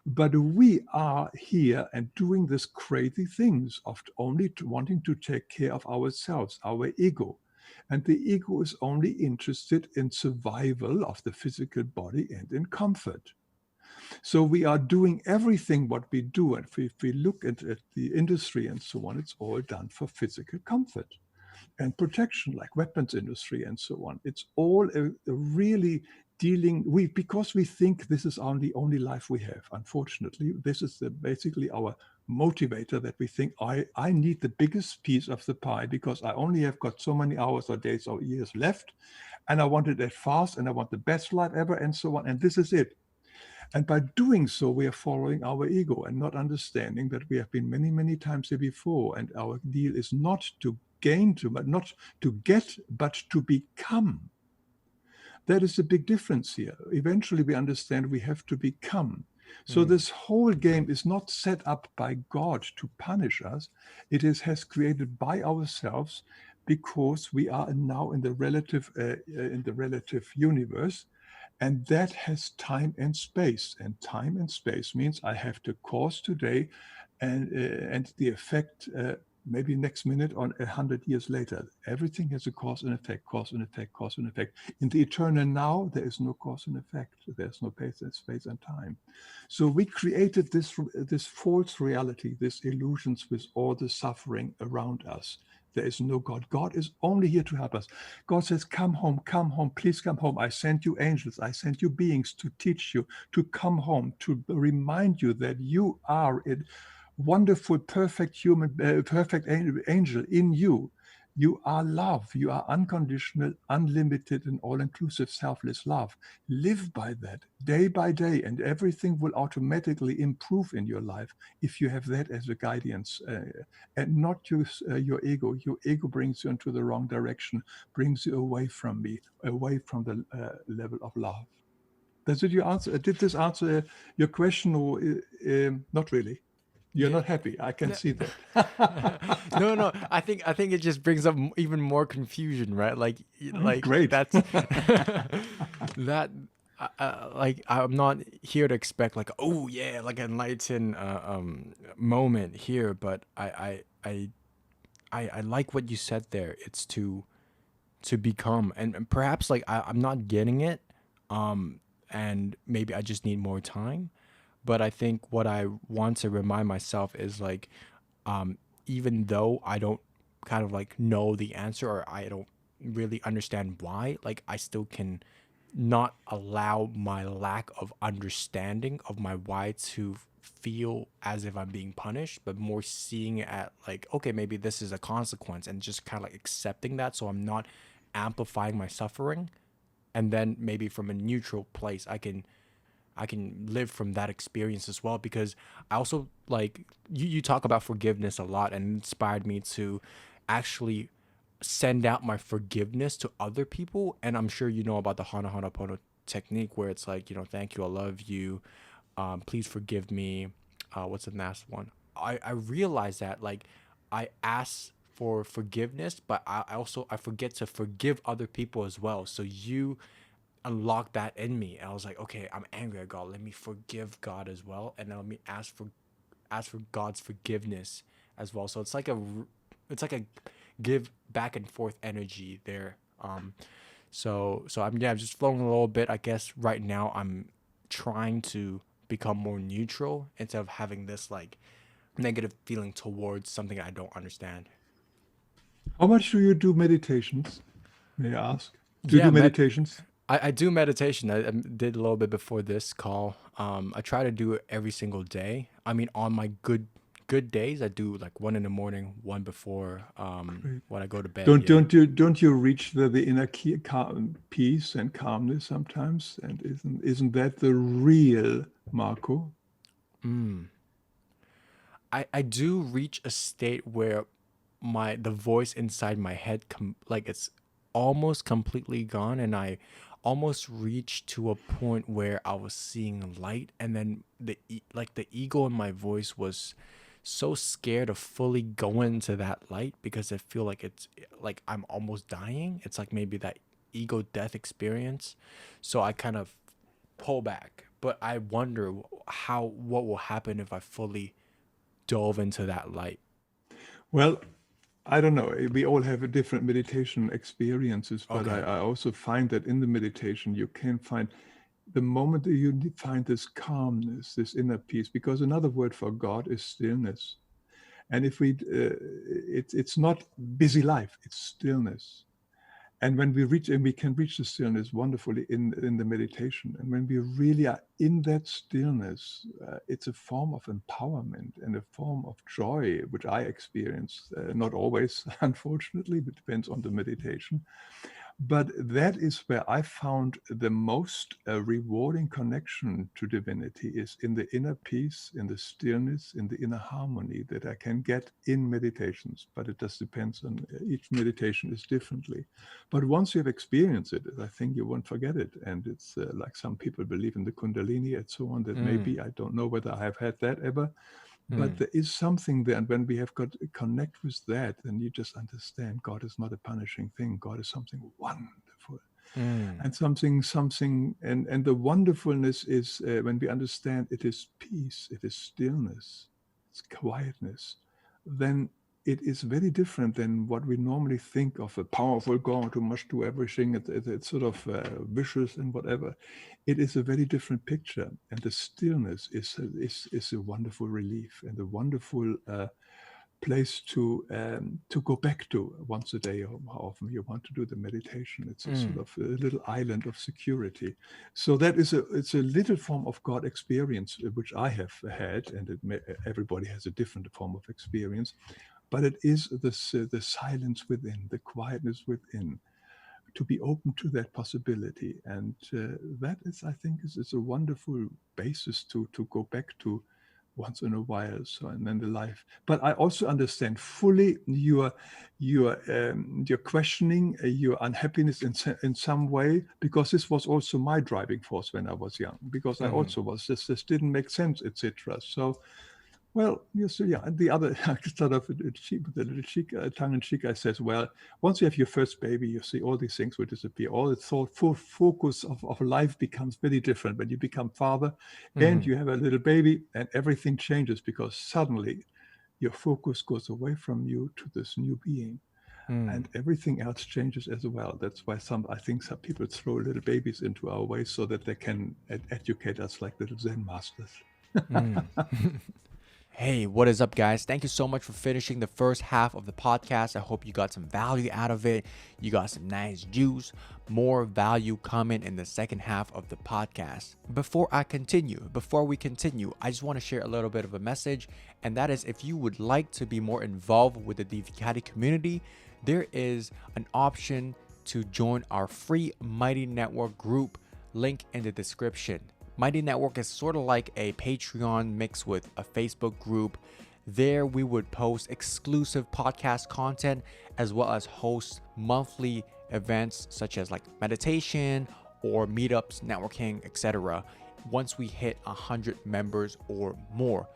But we are here and doing these crazy things of only wanting to take care of ourselves, our ego. And the ego is only interested in survival of the physical body and in comfort. So we are doing everything what we do. And if we look at the industry and so on, it's all done for physical comfort and protection, like weapons industry and so on. It's all a really dealing because we think this is the only life we have. Unfortunately, this is basically our motivator, that we think I need the biggest piece of the pie because I only have got so many hours or days or years left, and I want it that fast, and I want the best life ever, and so on. And this is it. And by doing so, we are following our ego and not understanding that we have been many, many times here before. And our deal is not to gain but not to get, but to become. That is the big difference here. Eventually, we understand we have to become. So this whole game is not set up by God to punish us. It has created by ourselves, because we are now in the relative universe. And that has time and space. And time and space means I have the cause today and the effect maybe next minute or 100 years later. Everything has a cause and effect, cause and effect, cause and effect. In the eternal now, there is no cause and effect. There's no space and time. So we created this false reality, these illusions with all the suffering around us. There is no God. God is only here to help us. God says, come home, please come home. I sent you angels, I sent you beings to teach you to come home, to remind you that you are a wonderful, perfect human, perfect angel in you. You are love. You are unconditional, unlimited, and all-inclusive, selfless love. Live by that day by day, and everything will automatically improve in your life if you have that as a guidance, and not use your ego. Your ego brings you into the wrong direction, brings you away from me, away from the level of love. Did this answer your question, or not really? You're not happy. I can see that. No. I think it just brings up even more confusion, right? Like Great. that's that. Like I'm not here to expect like, oh yeah, like an enlightened moment here, but I like what you said there. It's to become, and perhaps like I'm not getting it, and maybe I just need more time. But I think what I want to remind myself is like, even though I don't kind of like know the answer, or I don't really understand why, like I still can not allow my lack of understanding of my why to feel as if I'm being punished, but more seeing it at like, okay, maybe this is a consequence, and just kind of like accepting that, so I'm not amplifying my suffering. And then maybe from a neutral place, I can live from that experience as well, because I also like you talk about forgiveness a lot, and it inspired me to actually send out my forgiveness to other people. And I'm sure you know about the Hana Hana Pono technique, where it's like, thank you, I love you, please forgive me. What's the last one? I realized that like I ask for forgiveness, but I forget to forgive other people as well. So you unlocked that in me, and I was like, okay, I'm angry at God, let me forgive God as well, and then let me ask for God's forgiveness as well. So it's like a give back and forth energy there. So I'm just flowing a little bit. I guess right now I'm trying to become more neutral instead of having this like negative feeling towards something I don't understand. How much do you do meditations? May I ask? Do you Yeah, do meditations? I do meditation. I did a little bit before this call. I try to do it every single day. I mean, on my good days, I do like one in the morning, one before Great. when I go to bed. Don't you reach the inner peace and calmness sometimes? And isn't that the real Marco? I do reach a state where the voice inside my head like it's almost completely gone, and I almost reached to a point where I was seeing light, and then like the ego in my voice was so scared of fully going into that light, because I feel like it's like I'm almost dying. It's like maybe that ego death experience. So I kind of pull back, but I wonder what will happen if I fully dove into that light. Well, I don't know. We all have a different meditation experiences, but Okay. I also find that in the meditation you can find the moment that you find this calmness, this inner peace, because another word for God is stillness. And if it's not busy life, it's stillness. And when we reach, and we can reach the stillness wonderfully in the meditation. And when we really are in that stillness, it's a form of empowerment and a form of joy, which I experience, not always, unfortunately, but depends on the meditation. But that is where I found the most rewarding connection to divinity is in the inner peace, in the stillness, in the inner harmony that I can get in meditations. But it just depends on each meditation is differently. But once you have experienced it, I think you won't forget it. And it's like some people believe in the Kundalini and so on, that maybe, I don't know whether I have had that ever, but there is something there. And when we have got to connect with that, then you just understand God is not a punishing thing. God is something wonderful. And something, and the wonderfulness is when we understand it is peace, it is stillness, it's quietness, then it is very different than what we normally think of a powerful God who must do everything. It's sort of vicious and whatever. It is a very different picture, and the stillness is a wonderful relief and a wonderful place to go back to once a day, or how often you want to do the meditation. It's a sort of a little island of security. So that is it's a little form of God experience, which I have had, and everybody has a different form of experience. But it is the silence within, the quietness within, to be open to that possibility. And that is, I think, is a wonderful basis to go back to once in a while. So, and then the life. But I also understand fully your questioning, your unhappiness in some way, because this was also my driving force when I was young. Because I also was this didn't make sense, etc. So. Well, yes, yeah. And the other, sort of with a little cheek, tongue in cheek, I says, well, once you have your first baby, you see all these things will disappear. All the full focus of life becomes very different when you become father and you have a little baby, and everything changes because suddenly your focus goes away from you to this new being. And everything else changes as well. That's why I think some people throw little babies into our way so that they can educate us like little Zen masters. Hey, what is up, guys? Thank you so much for finishing the first half of the podcast. I hope you got some value out of it. You got some nice juice. More value coming in the second half of the podcast. Before we continue, I just want to share a little bit of a message, and that is if you would like to be more involved with the Divicati community, there is an option to join our free Mighty Network group, link in the description. Mighty Network is sort of like a Patreon mixed with a Facebook group. There we would post exclusive podcast content as well as host monthly events such as like meditation or meetups, networking, etc. once we hit 100 members or more.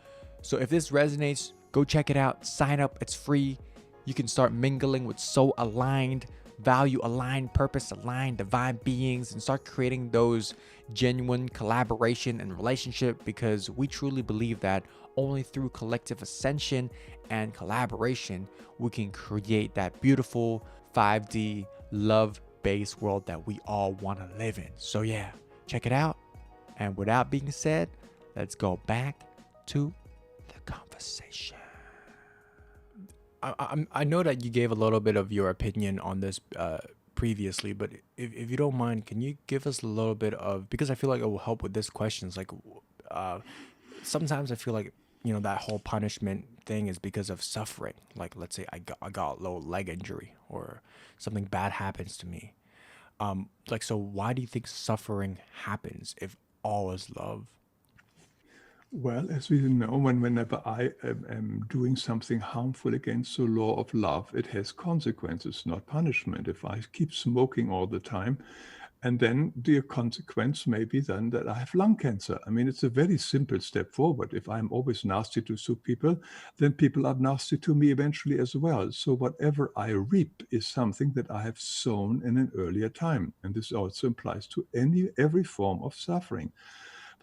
So if this resonates, go check it out. Sign up. It's free. You can start mingling with soul aligned, value aligned, purpose aligned, divine beings, and start creating those genuine collaboration and relationship, because we truly believe that only through collective ascension and collaboration we can create that beautiful 5D love-based world that we all want to live in. So yeah, check it out. And with that being said, let's go back to the conversation. I know that you gave a little bit of your opinion on this previously, but if you don't mind, can you give us a little bit of, because I feel like it will help with this question. It's like sometimes I feel like, you know, that whole punishment thing is because of suffering. Like, let's say I got a little leg injury or something bad happens to me. Like, so why do you think suffering happens if all is love? Well, as we know, whenever I am doing something harmful against the law of love, it has consequences, not punishment. If I keep smoking all the time, and then the consequence may be then that I have lung cancer. I mean, it's a very simple step forward. If I'm always nasty to people, then people are nasty to me eventually as well. So whatever I reap is something that I have sown in an earlier time. And this also applies to every form of suffering.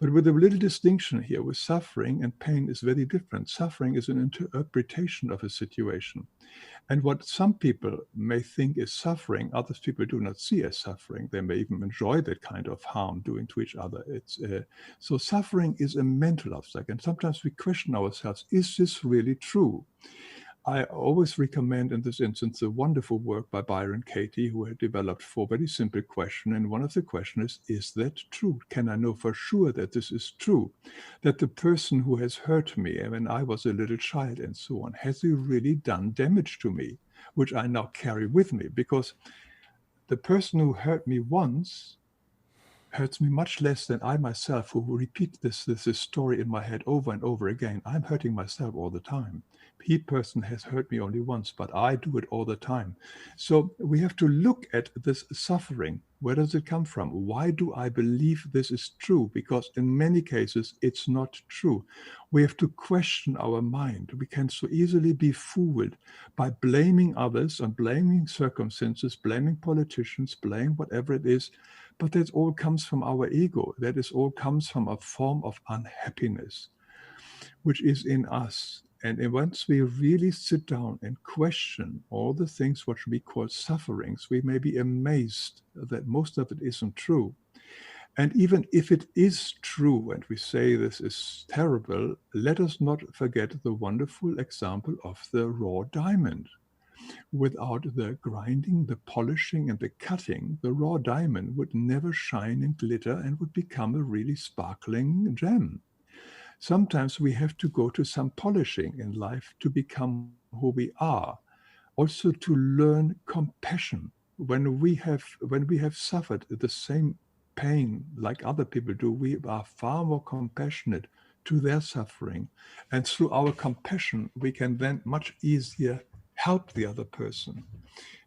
But with a little distinction here, with suffering and pain is very different. Suffering is an interpretation of a situation. And what some people may think is suffering, other people do not see as suffering. They may even enjoy that kind of harm doing to each other. So suffering is a mental obstacle. And sometimes we question ourselves, is this really true? I always recommend in this instance the wonderful work by Byron Katie, who had developed 4 very simple questions. And one of the questions is that true? Can I know for sure that this is true? That the person who has hurt me when I was a little child and so on, has he really done damage to me, which I now carry with me? Because the person who hurt me once hurts me much less than I myself, who repeat this story in my head over and over again. I'm hurting myself all the time. He person has hurt me only once, but I do it all the time. So we have to look at this suffering. Where does it come from? Why do I believe this is true? Because in many cases, it's not true. We have to question our mind. We can so easily be fooled by blaming others and blaming circumstances, blaming politicians, blaming whatever it is. But that all comes from our ego. That is all comes from a form of unhappiness, which is in us. And once we really sit down and question all the things which we call sufferings, we may be amazed that most of it isn't true. And even if it is true, and we say this is terrible, let us not forget the wonderful example of the raw diamond. Without the grinding, the polishing, and the cutting, the raw diamond would never shine and glitter and would become a really sparkling gem. Sometimes we have to go to some polishing in life to become who we are. Also to learn compassion. When we have suffered the same pain like other people do, we are far more compassionate to their suffering. And through our compassion, we can then much easier help the other person.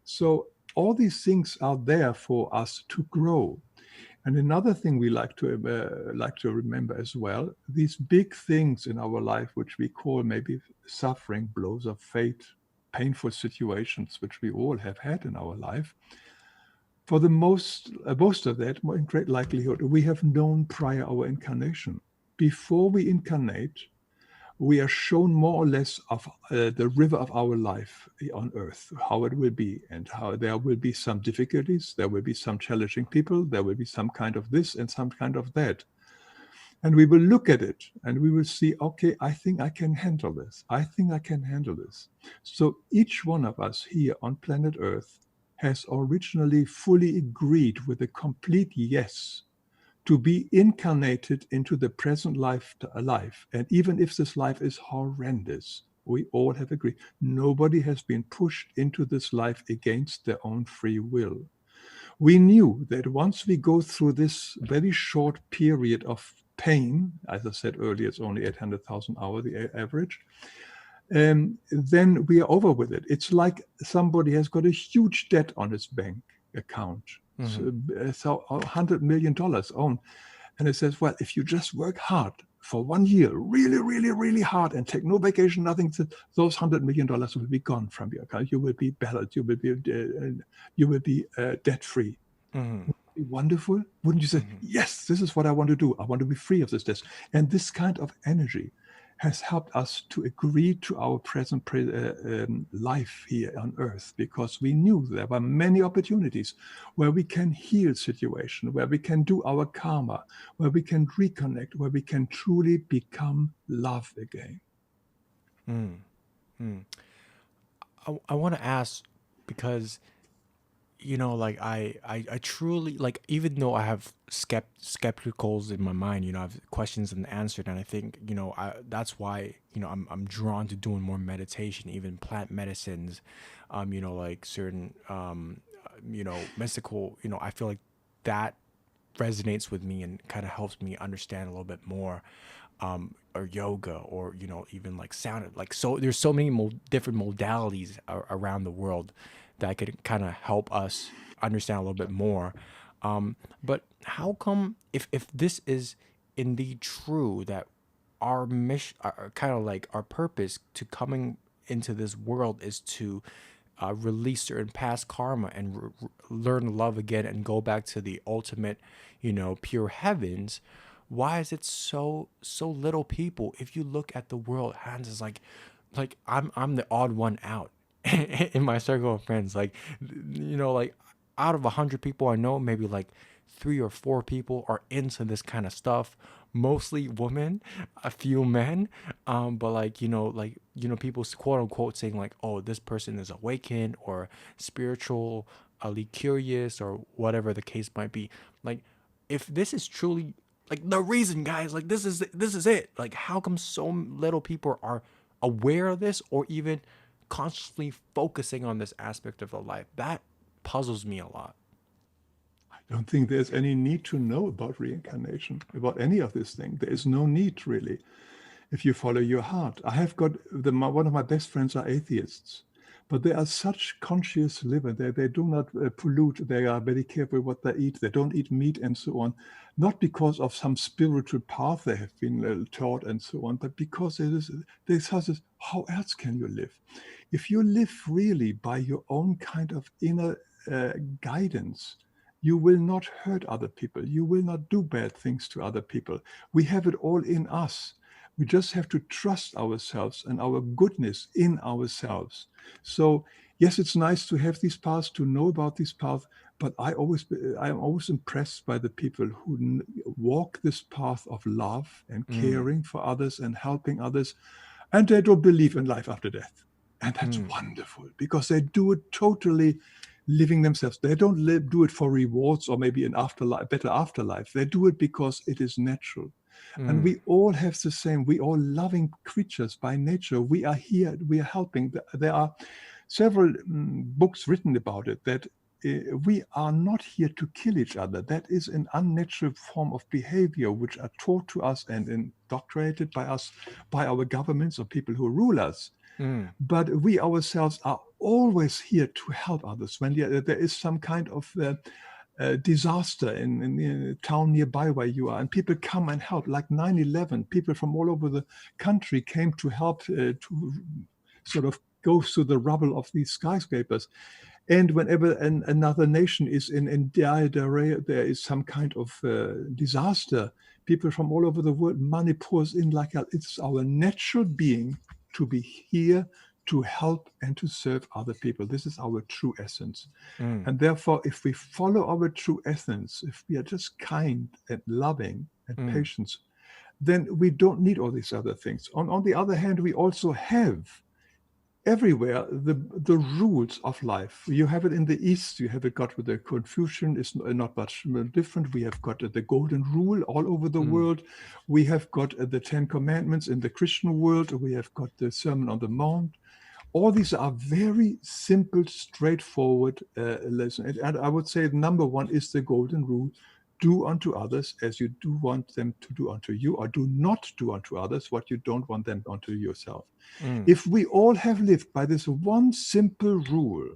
So all these things are there for us to grow. And another thing we like to remember as well, these big things in our life, which we call maybe suffering, blows of fate, painful situations, which we all have had in our life, for the most of that, in great likelihood, we have known prior our incarnation. Before we incarnate, we are shown more or less of the river of our life on earth, how it will be, and how there will be some difficulties, there will be some challenging people, there will be some kind of this and some kind of that. And we will look at it and we will see, okay, I think I can handle this. I think I can handle this. So each one of us here on planet Earth has originally fully agreed with a complete yes to be incarnated into the present life. And even if this life is horrendous, we all have agreed. Nobody has been pushed into this life against their own free will. We knew that once we go through this very short period of pain, as I said earlier, it's only 800,000 hours, the average, then we are over with it. It's like somebody has got a huge debt on his bank account. So $100 million on. And it says, well, if you just work hard for 1 year, really, really, really hard, and take no vacation, nothing, those $100 million will be gone from your account. You will be balanced. You will be debt-free. Wouldn't it be wonderful? Wouldn't you say, yes, this is what I want to do. I want to be free of this debt. And this kind of energy has helped us to agree to our present life here on earth, because we knew there were many opportunities where we can heal situation, where we can do our karma, where we can reconnect, where we can truly become love again. I want to ask, because like I truly, like, even though I have skepticals in my mind, I have questions unanswered, and I think that's why I'm drawn to doing more meditation, even plant medicines, like certain mystical, I feel like that resonates with me and kind of helps me understand a little bit more, or yoga, or even like sound, like, so there's so many different modalities around the world that could kind of help us understand a little bit more. But how come, if this is indeed true, that our mission, kind of like our purpose to coming into this world is to release certain past karma and learn love again and go back to the ultimate, pure heavens, why is it so little people? If you look at the world, Hans is like I'm the odd one out in my circle of friends. Like, like out of 100 people I know, maybe like 3 or 4 people are into this kind of stuff. Mostly women, a few men, but like people quote unquote saying like, oh, this person is awakened or spiritual, curious, or whatever the case might be. Like, if this is truly like the reason, guys, like this is it. Like, how come so little people are aware of this or even consciously focusing on this aspect of their life? That puzzles me a lot. I don't think there's any need to know about reincarnation, about any of this thing. There is no need, really, if you follow your heart. I have got one of my best friends are atheists, but they are such conscious livers. They do not pollute. They are very careful what they eat. They don't eat meat and so on, not because of some spiritual path they have been taught and so on, but because they such as how else can you live? If you live really by your own kind of inner guidance, you will not hurt other people. You will not do bad things to other people. We have it all in us. We just have to trust ourselves and our goodness in ourselves. So yes, it's nice to have these paths, to know about these paths, but I'm always impressed by the people who walk this path of love and Mm, caring for others and helping others, and they don't believe in life after death. And that's mm, wonderful because they do it totally living themselves. They don't do it for rewards or maybe an afterlife, better afterlife. They do it because it is natural. And mm, we all have the same. We all loving creatures by nature. We are here. We are helping. There are several books written about it that we are not here to kill each other. That is an unnatural form of behavior which are taught to us and indoctrinated by us, by our governments or people who rule us. mm, But we ourselves are always here to help others. When there is some kind of disaster in a town nearby where you are, and people come and help, like 9/11, people from all over the country came to help to sort of go through the rubble of these skyscrapers. And whenever another nation is in dire, there is some kind of disaster, people from all over the world, money pours in like it's our natural being to be here to help and to serve other people. This is our true essence. mm, And therefore, if we follow our true essence, if we are just kind and loving and mm, patient, then we don't need all these other things. On the other hand, we also have everywhere the rules of life. You have it in the East, you have it got with the Confucian, is not much different. We have got the golden rule all over the mm, world. We have got the 10 commandments in the Christian world. We have got the Sermon on the Mount. All these are very simple, straightforward lessons. And I would say number one is the golden rule: do unto others as you do want them to do unto you, or do not do unto others what you don't want them unto yourself. mm, If we all have lived by this one simple rule,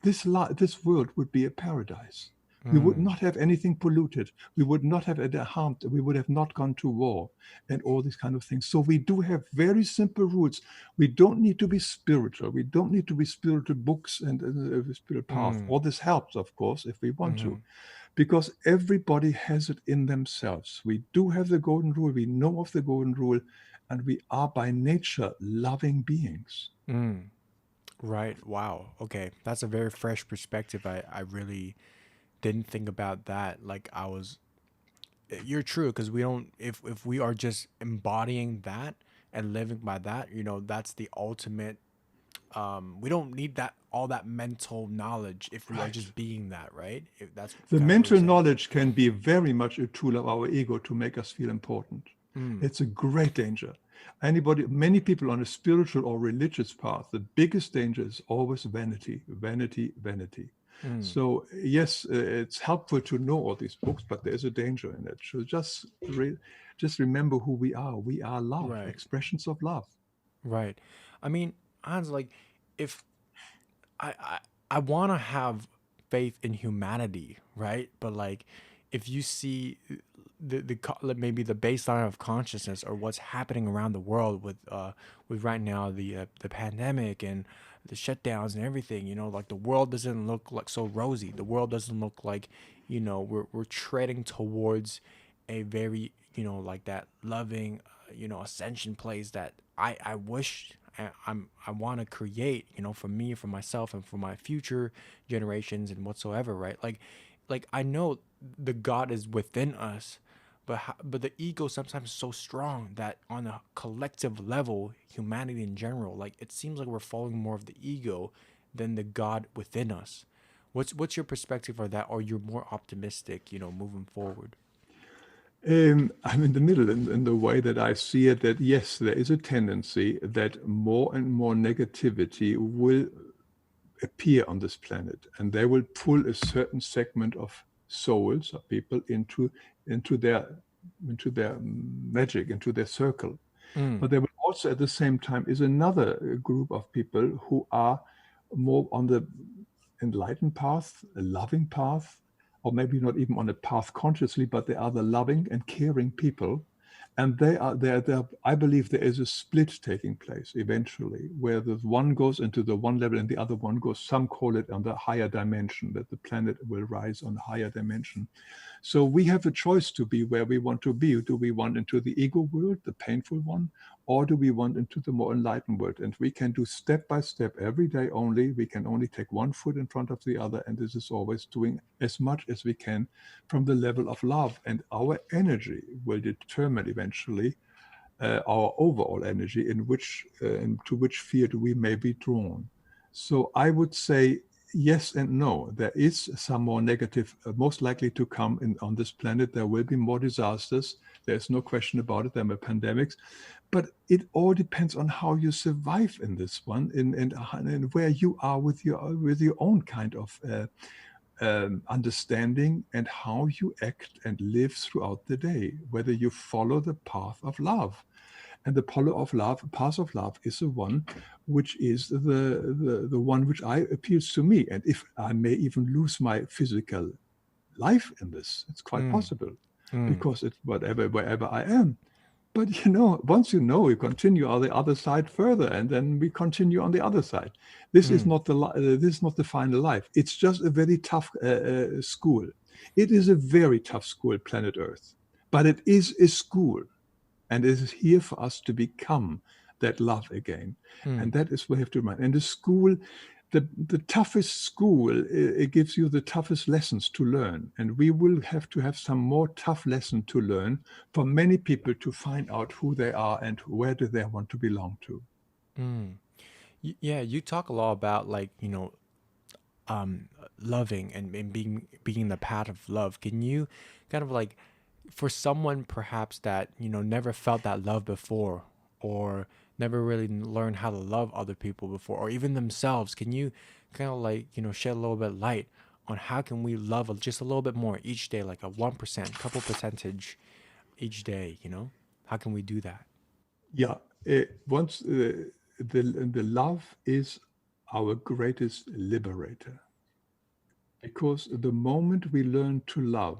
this world would be a paradise. We would mm, not have anything polluted. We would not have harmed. We would have not gone to war and all these kind of things. So we do have very simple rules. We don't need to be spiritual. We don't need to be spiritual books and spiritual path. mm, All this helps, of course, if we want to, mhm, because everybody has it in themselves. We do have the golden rule. We know of the golden rule, and we are by nature loving beings. mm. Right. Wow. Okay. That's a very fresh perspective. I really didn't think about that. Like, you're true, because we don't, if we are just embodying that and living by that, that's the ultimate. We don't need that, all that mental knowledge, if we are Right. just being that, right? If that's The kind of what you're mental saying. knowledge can be very much a tool of our ego to make us feel important. Mm, It's a great danger. Many people on a spiritual or religious path, the biggest danger is always vanity, vanity, vanity. mm, So yes, it's helpful to know all these books, but there's a danger in it. So just remember who we are. We are love, right. expressions of love. Right. I mean, Hans, like, if I I, I want to have faith in humanity, right? But like, if you see like, maybe the baseline of consciousness or what's happening around the world with right now the pandemic and the shutdowns and everything, like the world doesn't look like so rosy. The world doesn't look like, we're treading towards a very, like that loving, ascension place that I wish I want to create, for me, for myself, and for my future generations and whatsoever, right? Like I know the God is within us, but the ego sometimes is so strong that on a collective level, humanity in general, like it seems like we're following more of the ego than the God within us. What's your perspective on that, or you're more optimistic, moving forward? I'm in the middle in the way that I see it, that yes, there is a tendency that more and more negativity will appear on this planet, and they will pull a certain segment of souls of people into their into their magic, into their circle. Mm, But there will also at the same time is another group of people who are more on the enlightened path, a loving path, or maybe not even on a path consciously, but they are the loving and caring people. And they are there. I believe there is a split taking place eventually, where the one goes into the one level and the other one goes. Some call it on the higher dimension, that the planet will rise on a higher dimension. So we have a choice to be where we want to be. Do we want into the ego world, the painful one, or do we want into the more enlightened world? And we can do step by step every day only. We can only take one foot in front of the other. And this is always doing as much as we can from the level of love. And our energy will determine eventually our overall energy in which to which field we may be drawn. So I would say yes and no. There is some more negative, most likely to come on this planet. There will be more disasters. There's no question about it. There are pandemics, but it all depends on how you survive in this one, and where you are with your own kind of understanding, and how you act and live throughout the day. Whether you follow the path of love. And the path of love is the one which is the one which appeals to me. And if I may even lose my physical life in this, it's quite mm, possible, mm, because it's wherever I am. But once you continue on the other side further, and then we continue on the other side. This is mm, not this is not the final life. It's just a very tough school. It is a very tough school, planet Earth, but it is a school. And it is here for us to become that love again. mm. And that is what we have to remind. And the school, the toughest school, it gives you the toughest lessons to learn. And we will have to have some more tough lesson to learn for many people to find out who they are and where do they want to belong to. Mm. Yeah, you talk a lot about, like, loving and being the path of love. Can you kind of, like, for someone perhaps that, never felt that love before, or never really learned how to love other people before, or even themselves, can you kind of, like, shed a little bit light on how can we love just a little bit more each day, like a 1%, couple percentage each day, how can we do that? Yeah, once the love is our greatest liberator, because the moment we learn to love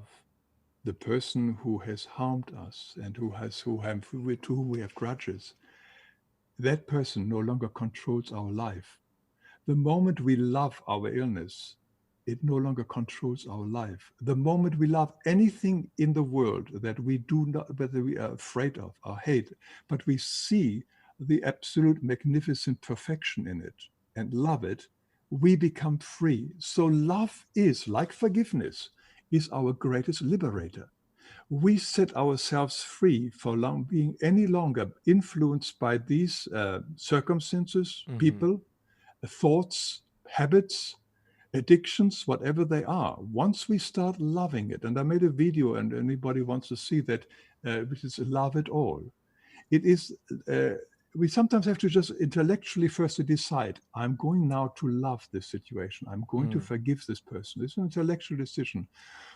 the person who has harmed us and to whom we have grudges, that person no longer controls our life. The moment we love our illness, it no longer controls our life. The moment we love anything in the world that we do not, whether we are afraid of or hate, but we see the absolute magnificent perfection in it and love it, we become free. So love is, like forgiveness, is our greatest liberator. We set ourselves free for being any longer influenced by these circumstances, Mm-hmm. people, thoughts, habits, addictions, whatever they are. Once we start loving it, and I made a video, and anybody wants to see that, which is love it all. It is. We sometimes have to just intellectually first decide, I'm going now to love this situation. I'm going to Mm, forgive this person. It's an intellectual decision.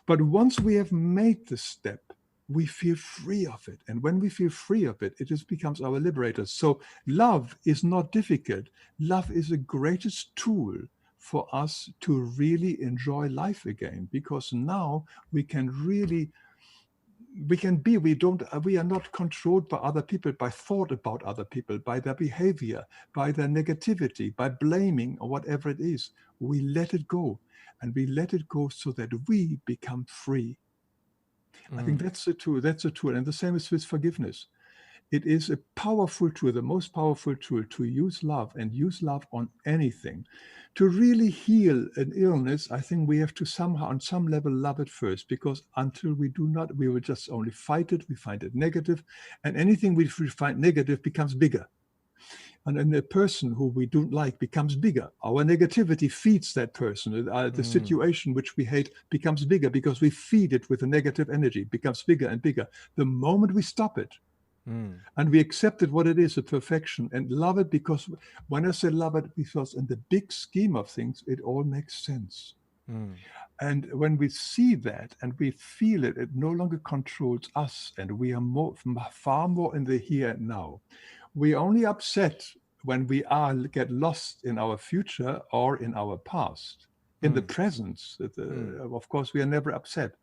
But once we have made the step, we feel free of it. And when we feel free of it, it just becomes our liberator. So love is not difficult. Love is the greatest tool for us to really enjoy life again, because now we can really we are not controlled by other people, by thought about other people, by their behavior, by their negativity, by blaming, or whatever it is. We let it go, and we let it go so that we become free. I think that's the tool. That's a tool. And the same is with forgiveness. It is a powerful tool, the most powerful tool to use love and use love on anything. To really heal an illness, I think we have to somehow, on some level, love it first, because until we do not, we will just only fight it. We find it negative, and anything we find negative becomes bigger. And then a person who we don't like becomes bigger. Our negativity feeds that person. The situation which we hate becomes bigger because we feed it with a negative energy, it becomes bigger and bigger. The moment we stop it, and we accept it what it is, a perfection, and love it, because when I say love it, because in the big scheme of things, it all makes sense. And when we see that and we feel it, it no longer controls us, and we are far more in the here and now. We only upset when we get lost in our future or in our past. In the presence, of course, we are never upset.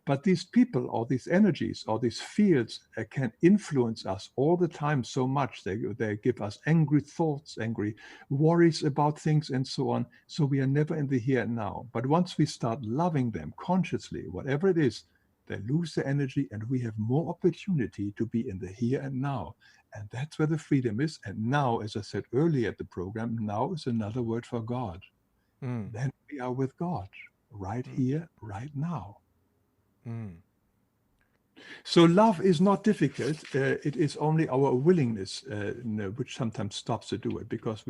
But these people or these energies or these fields can influence us all the time so much. They give us angry thoughts, angry worries about things, and so on. So we are never in the here and now. But once we start loving them consciously, whatever it is, they lose their energy, and we have more opportunity to be in the here and now. And that's where the freedom is. And now, as I said earlier at the program, now is another word for God. Then we are with God right here, right now. So love is not difficult. It is only our willingness, which sometimes stops to do it, because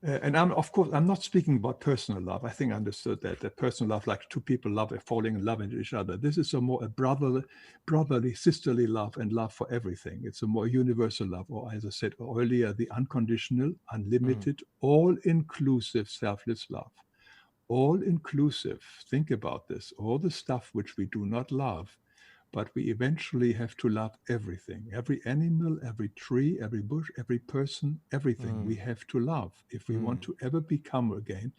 and of course, I'm not speaking about personal love. I think I understood that personal love, like two people falling in love with each other. This is a brotherly, sisterly love, and love for everything. It's a more universal love, or as I said earlier, the unconditional, unlimited, all-inclusive, selfless love. All-inclusive. Think about this. All the stuff which we do not love, but we eventually have to love everything. Every animal, every tree, every bush, every person, everything we have to love if we want to ever become again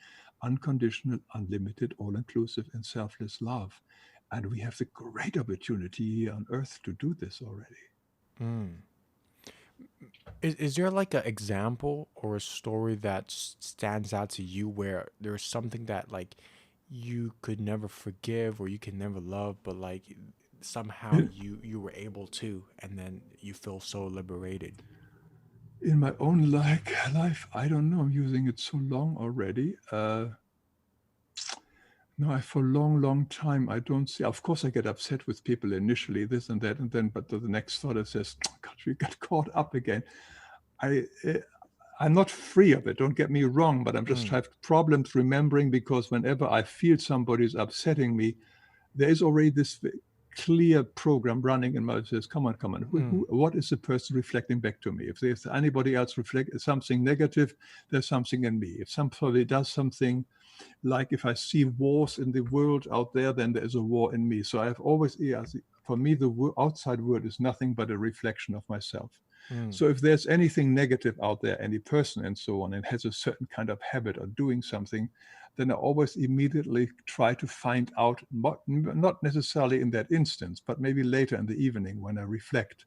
unconditional, unlimited, all-inclusive, and selfless love. And we have the great opportunity here on earth to do this already. Is there like an example or a story that stands out to you where there's something that like you could never forgive or you can never love, but like somehow you were able to, and then you feel so liberated? In my own life, I don't know. I'm using it so long already. No, for a long time, I don't see. Of course, I get upset with people initially, this and that, and then, but the next thought it says, God, we got caught up again. I'm not free of it. Don't get me wrong, but I'm just have problems remembering, because whenever I feel somebody's upsetting me, there is already this clear program running in my head. Says, come on. What is the person reflecting back to me? If there's anybody else reflect something negative, there's something in me. If somebody does something, like if I see wars in the world out there, then there's a war in me. So I've always, for me, the outside world is nothing but a reflection of myself. So if there's anything negative out there, any person and so on, and has a certain kind of habit of doing something, then I always immediately try to find out, not necessarily in that instance, but maybe later in the evening when I reflect,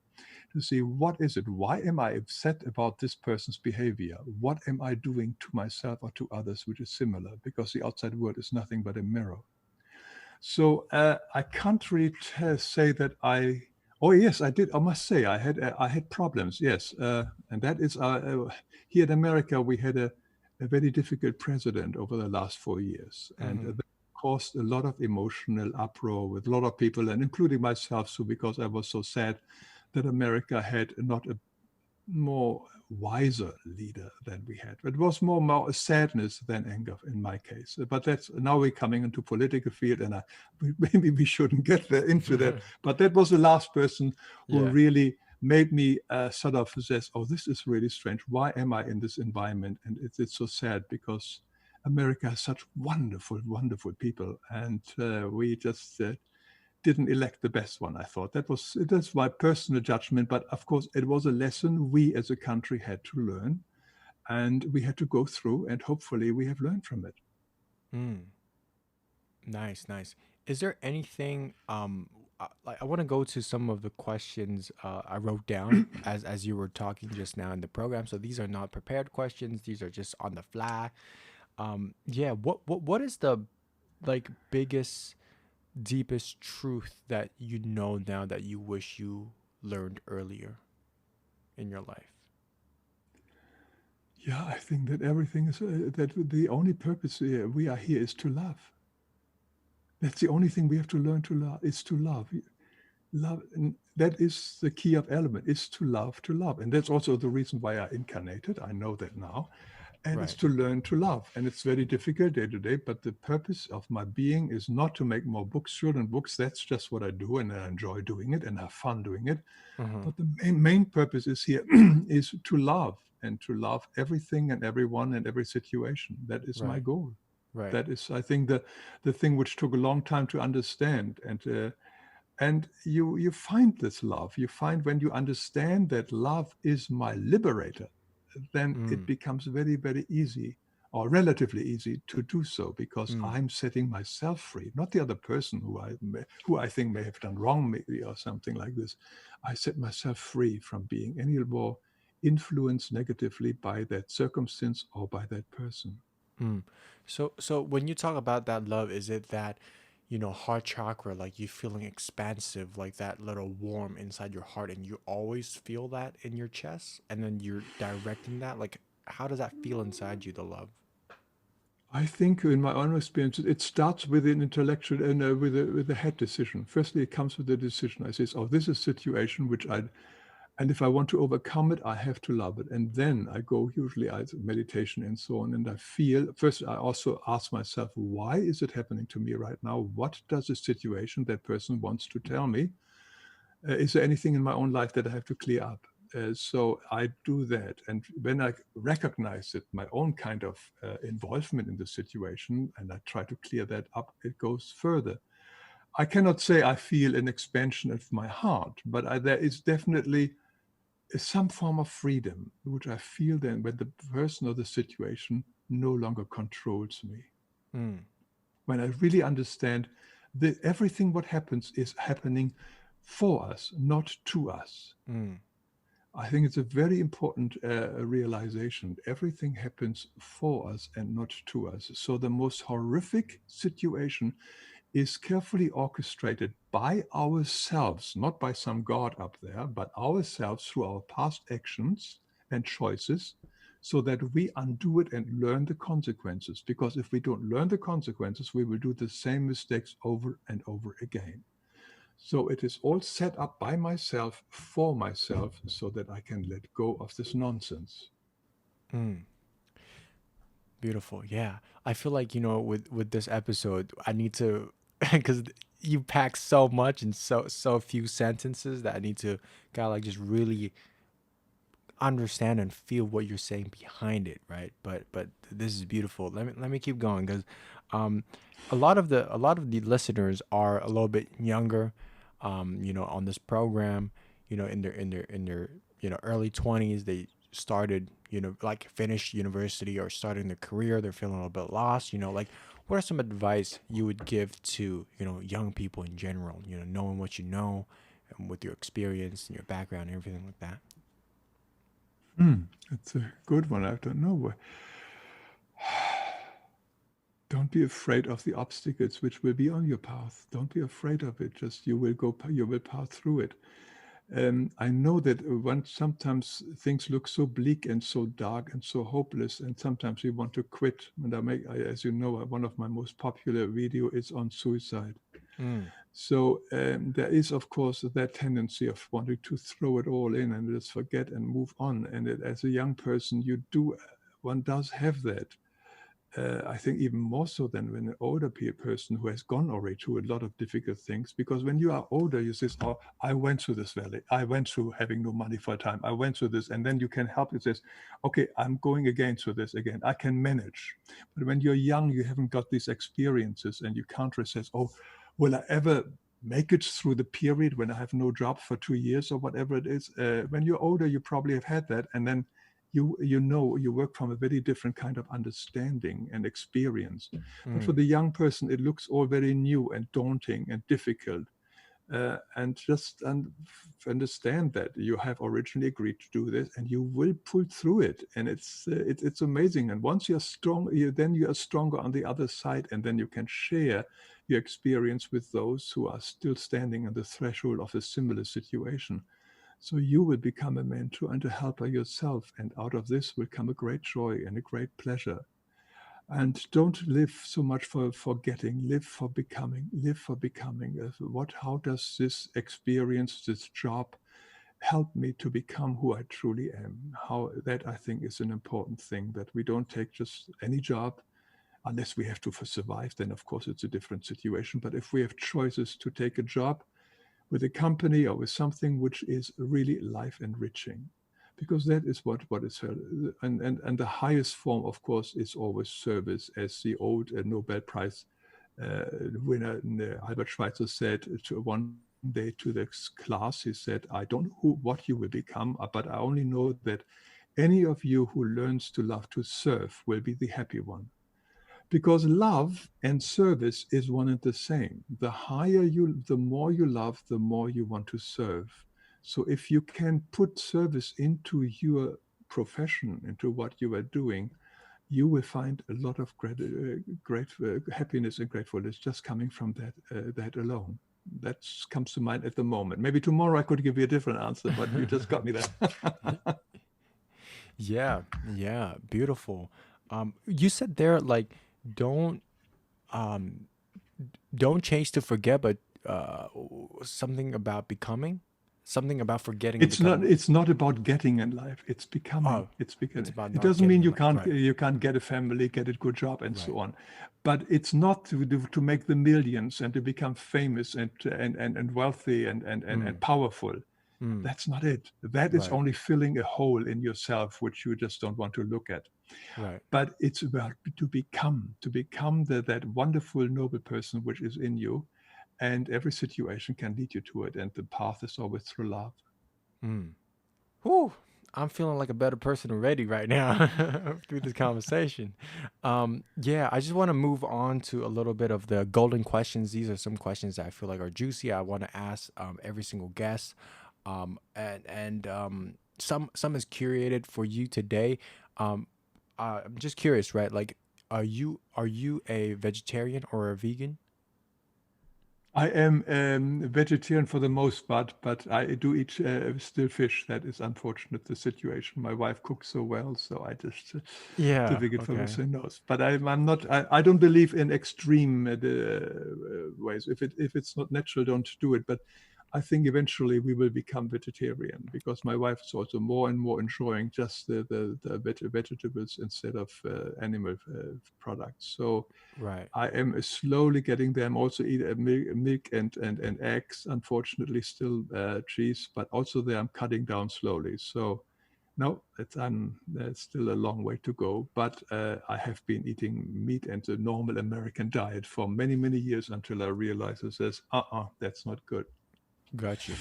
to see what is it? Why am I upset about this person's behavior? What am I doing to myself or to others which is similar? Because the outside world is nothing but a mirror. So I can't really say that Oh yes, I did. I must say I had problems. Yes, and that is here in America we had a very difficult president over the last 4 years, and that caused a lot of emotional uproar with a lot of people, and including myself. So because I was so sad that America had not a more wiser leader than we had. It was more sadness than anger in my case. But that's now we're coming into political field, and maybe we shouldn't get there into that. But that was the last person who really made me sort of says, "Oh, this is really strange. Why am I in this environment?" And it's so sad, because America has such wonderful, wonderful people, and we just didn't elect the best one. I thought that's my personal judgment, but of course it was a lesson we as a country had to learn, and we had to go through, and hopefully we have learned from it. Nice. Is there anything I want to go to some of the questions I wrote down as you were talking just now in the program. So these are not prepared questions; these are just on the fly. What is the like biggest deepest truth that you know now that you wish you learned earlier in your life? Yeah, I think that everything is, that the only purpose we are here is to love. That's the only thing we have to learn to love, is to love. Love, and that is the key of element, is to love, to love. And that's also the reason why I incarnated. I know that now. And it's Right. to learn to love. And it's very difficult day to day, but the purpose of my being is not to make more books, children books. That's just what I do, and I enjoy doing it and have fun doing it. Mm-hmm. But the main purpose is here is to love, and to love everything and everyone and every situation. That is my Right. goal. Right. That is, I think, the thing which took a long time to understand. And you find this love. You find when you understand that love is my liberator, then it Mm. becomes very, very easy, or relatively easy, to do so, because Mm. I'm setting myself free, not the other person who I think may have done wrong, maybe, or something like this. I set myself free from being any more influenced negatively by that circumstance or by that person. Mm. So when you talk about that love, is it that, heart chakra, like you feeling expansive, like that little warm inside your heart, and you always feel that in your chest, and then you're directing that? Like, how does that feel inside you, the love? I think, in my own experience, it starts with an intellectual and with a head decision. Firstly, it comes with a decision. I say, "Oh, this is a situation which and if I want to overcome it, I have to love it." And then I go, usually I meditation and so on, and I feel. First, I also ask myself, why is it happening to me right now? What does the situation that person wants to tell me? Is there anything in my own life that I have to clear up? So I do that. And when I recognize it, my own kind of involvement in the situation, and I try to clear that up, it goes further. I cannot say I feel an expansion of my heart, but there is definitely some form of freedom, which I feel then when the person or the situation no longer controls me. Mm. When I really understand that everything what happens is happening for us, not to us. Mm. I think it's a very important realization. Everything happens for us and not to us. So the most horrific situation is carefully orchestrated by ourselves, not by some God up there, but ourselves through our past actions and choices, so that we undo it and learn the consequences. Because if we don't learn the consequences, we will do the same mistakes over and over again. So it is all set up by myself, for myself, so that I can let go of this nonsense. Mm. Beautiful. Yeah. I feel like, with this episode, I need to because you pack so much in so few sentences that I need to kind of like just really understand and feel what you're saying behind it, right? But this is beautiful. Let me keep going, because um a lot of the listeners are a little bit younger, on this program, in their early 20s. They started, like finished university or starting their career. They're feeling a little bit lost, like what are some advice you would give to, young people in general, knowing what you know, and with your experience and your background and everything like that? It's a good one. I don't know. Don't be afraid of the obstacles which will be on your path. Don't be afraid of it. Just you will pass through it. I know that sometimes things look so bleak and so dark and so hopeless, and sometimes we want to quit. And as you know, one of my most popular video is on suicide. Mm. So there is, of course, that tendency of wanting to throw it all in and just forget and move on. And as a young person, one does have that. I think even more so than when an older person who has gone already through a lot of difficult things. Because when you are older, you say, "Oh, I went through this valley. I went through having no money for a time. I went through this," and then you can help. It says, "Okay, I'm going again through this again. I can manage." But when you're young, you haven't got these experiences, and you can't resist. "Oh, will I ever make it through the period when I have no job for 2 years or whatever it is?" When you're older, you probably have had that, and then you work from a very different kind of understanding and experience. But for Mm. the young person, it looks all very new and daunting and difficult. and just understand that you have originally agreed to do this, and you will pull through it. And it's amazing. And once you're strong, then you are stronger on the other side, and then you can share your experience with those who are still standing on the threshold of a similar situation. So you will become a mentor and a helper yourself, and out of this will come a great joy and a great pleasure. And don't live so much for getting, live for becoming, live for becoming. How does this experience, this job, help me to become who I truly am? How that, I think, is an important thing, that we don't take just any job unless we have to survive. Then of course it's a different situation. But if we have choices to take a job with a company or with something which is really life enriching, because that is what is and the highest form, of course, is always service, as the old Nobel Prize winner Albert Schweitzer said to one day to the class. He said, "I don't know what you will become, but I only know that any of you who learns to love to serve will be the happy one." Because love and service is one and the same. The more you love, the more you want to serve. So if you can put service into your profession, into what you are doing, you will find a lot of great happiness and gratefulness just coming from that alone. That comes to mind at the moment. Maybe tomorrow I could give you a different answer, but you just got me there. Yeah, yeah, beautiful. You said there like don't um don't change to forget, but something about becoming, something about forgetting and becoming. It's not about getting in life. It's becoming. Oh, It's it's becoming. about It not doesn't mean getting like right, you can't get a family, get a good job, and right. so on. But it's not to make the millions and to become famous and wealthy and Mm, powerful. mm, That's not it. That is right, only filling a hole in yourself, which you just don't want to look at. right. But it's about to become that wonderful, noble person which is in you. And every situation can lead you to it. And the path is always through love. Mm. Whew, I'm feeling like a better person already right now through this conversation. Yeah, I just want to move on to a little bit of the golden questions. These are some questions that I feel like are juicy. I want to ask every single guest, and some is curated for you today. Um, I'm just curious, right? Like, are you a vegetarian or a vegan? I am a vegetarian for the most part, but I do eat still fish. That is unfortunate, the situation. My wife cooks so well, so I just Yeah. difficult for me Okay. to say no. But I'm not. I don't believe in extreme ways. If it's not natural, don't do it. But I think eventually we will become vegetarian, because my wife is also more and more enjoying just the vegetables instead of animal products. So Right. I am slowly getting there. I'm also eat milk and eggs. Unfortunately, still cheese, but also there I'm cutting down slowly. So no, there's still a long way to go. But I have been eating meat and the normal American diet for many years, until I realized it says, that's not good. Got you.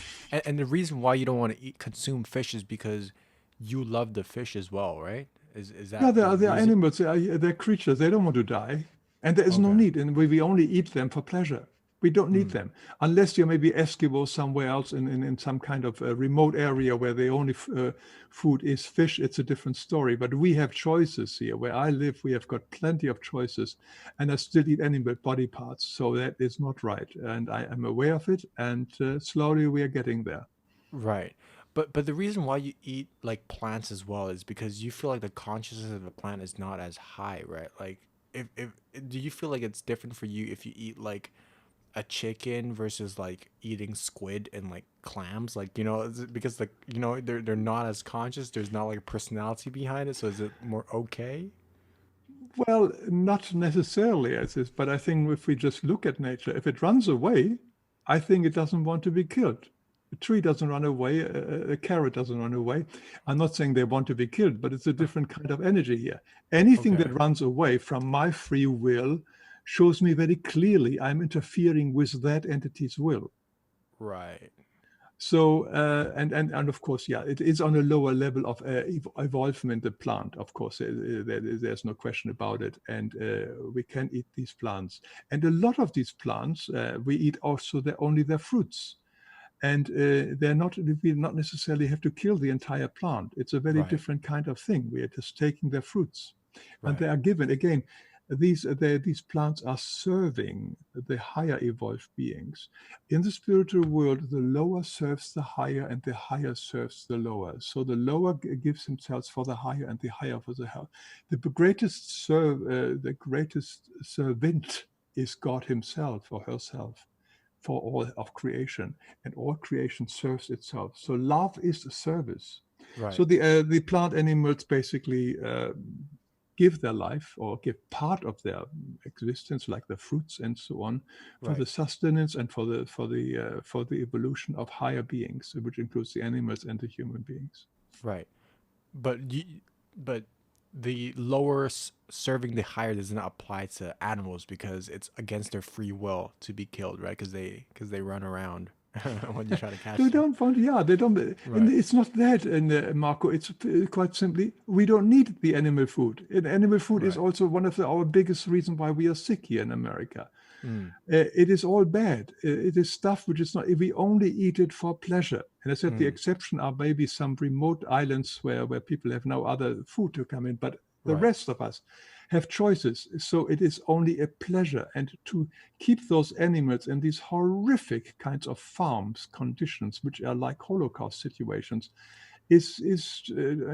And the reason why you don't want to eat consume fish is because you love the fish as well, right? Is Yeah, that the they are reason? animals. They're creatures. They don't want to die, and there is no Okay. need. And we only eat them for pleasure. We don't need Mm, them unless you're maybe Eskimo somewhere else in some kind of remote area where the only food is fish. It's a different story. But we have choices here. Where I live, we have got plenty of choices, and I still eat animal body parts. So that is not right, and I am aware of it. And slowly we are getting there. right. But the reason why you eat like plants as well is because you feel like the consciousness of the plant is not as high, right? Like if do you feel like it's different for you if you eat like a chicken versus like eating squid and like clams, like is it because like they're not as conscious, there's not like a personality behind it, so is it more okay? Well, not necessarily as is, but I think if we just look at nature, if it runs away, I think it doesn't want to be killed. A tree doesn't run away, a carrot doesn't run away. I'm not saying they want to be killed, but it's a different kind of energy here. Anything Okay. that runs away from my free will shows me very clearly I'm interfering with that entity's will. Right. So and of course, yeah, it is on a lower level of evolvement, the plant. Of course, there's no question about it, and we can eat these plants. And a lot of these plants we eat also only their fruits, and they're not. We not necessarily have to kill the entire plant. It's a very Right. different kind of thing. We are just taking their fruits, and Right. they are given again. These plants are serving the higher evolved beings. In the spiritual world, the lower serves the higher, and the higher serves the lower. So the lower gives themselves for the higher, and the higher for the higher. The greatest servant is God Himself or herself for all of creation, and all creation serves itself. So love is a service. So Right. the plant animals basically give their life or give part of their existence, like the fruits and so on, for Right. the sustenance and for the evolution of higher beings, which includes the animals and the human beings. Right. But the lower serving the higher does not apply to animals because it's against their free will to be killed, right? Because they run around when you try to catch They them. don't want, yeah, they don't. And Right. it's not that, and Marco, it's quite simply, we don't need the animal food. And animal food is Right. also one of our biggest reasons why we are sick here in America. Mm. It is all bad. It is stuff which is not, if we only eat it for pleasure. And I said the Mm. exception are maybe some remote islands where people have no other food to come in, but the Right. rest of us have choices. So it is only a pleasure. And to keep those animals in these horrific kinds of farms conditions, which are like Holocaust situations, is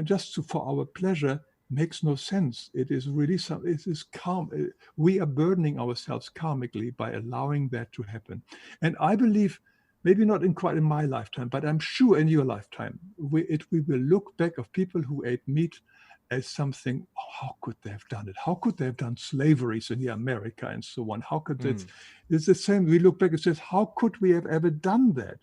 just for our pleasure makes no sense. It is really it is calm. We are burdening ourselves karmically by allowing that to happen. And I believe, maybe not in quite in my lifetime, but I'm sure in your lifetime, we will look back of people who ate meat as something, oh, how could they have done it? How could they have done slaveries in the America and so on? How could it? Mm. It's the same. We look back and says, how could we have ever done that?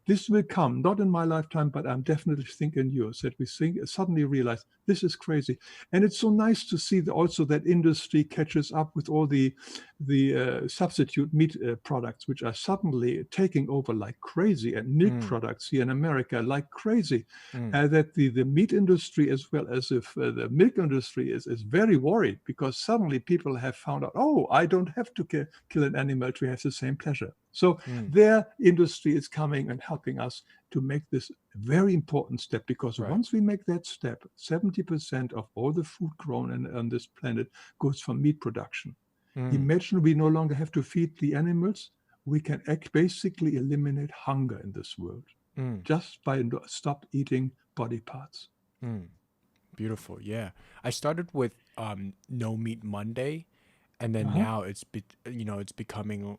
This will come, not in my lifetime, but I'm definitely thinking yours, that we suddenly realize this is crazy. And it's so nice to see also that industry catches up with all the substitute meat products, which are suddenly taking over like crazy, and milk Mm. products here in America like crazy. Mm. That the meat industry as well as if the milk industry is very worried, because suddenly people have found out, oh, I don't have to kill an animal to have the same pleasure. So Mm. their industry is coming and helping us to make this very important step, because Right. once we make that step, 70% of all the food grown on this planet goes from meat production. Mm. Imagine we no longer have to feed the animals. We can basically eliminate hunger in this world Mm. just by stop eating body parts. Mm. Beautiful. Yeah. I started with no meat Monday, and then Uh-huh. now it's becoming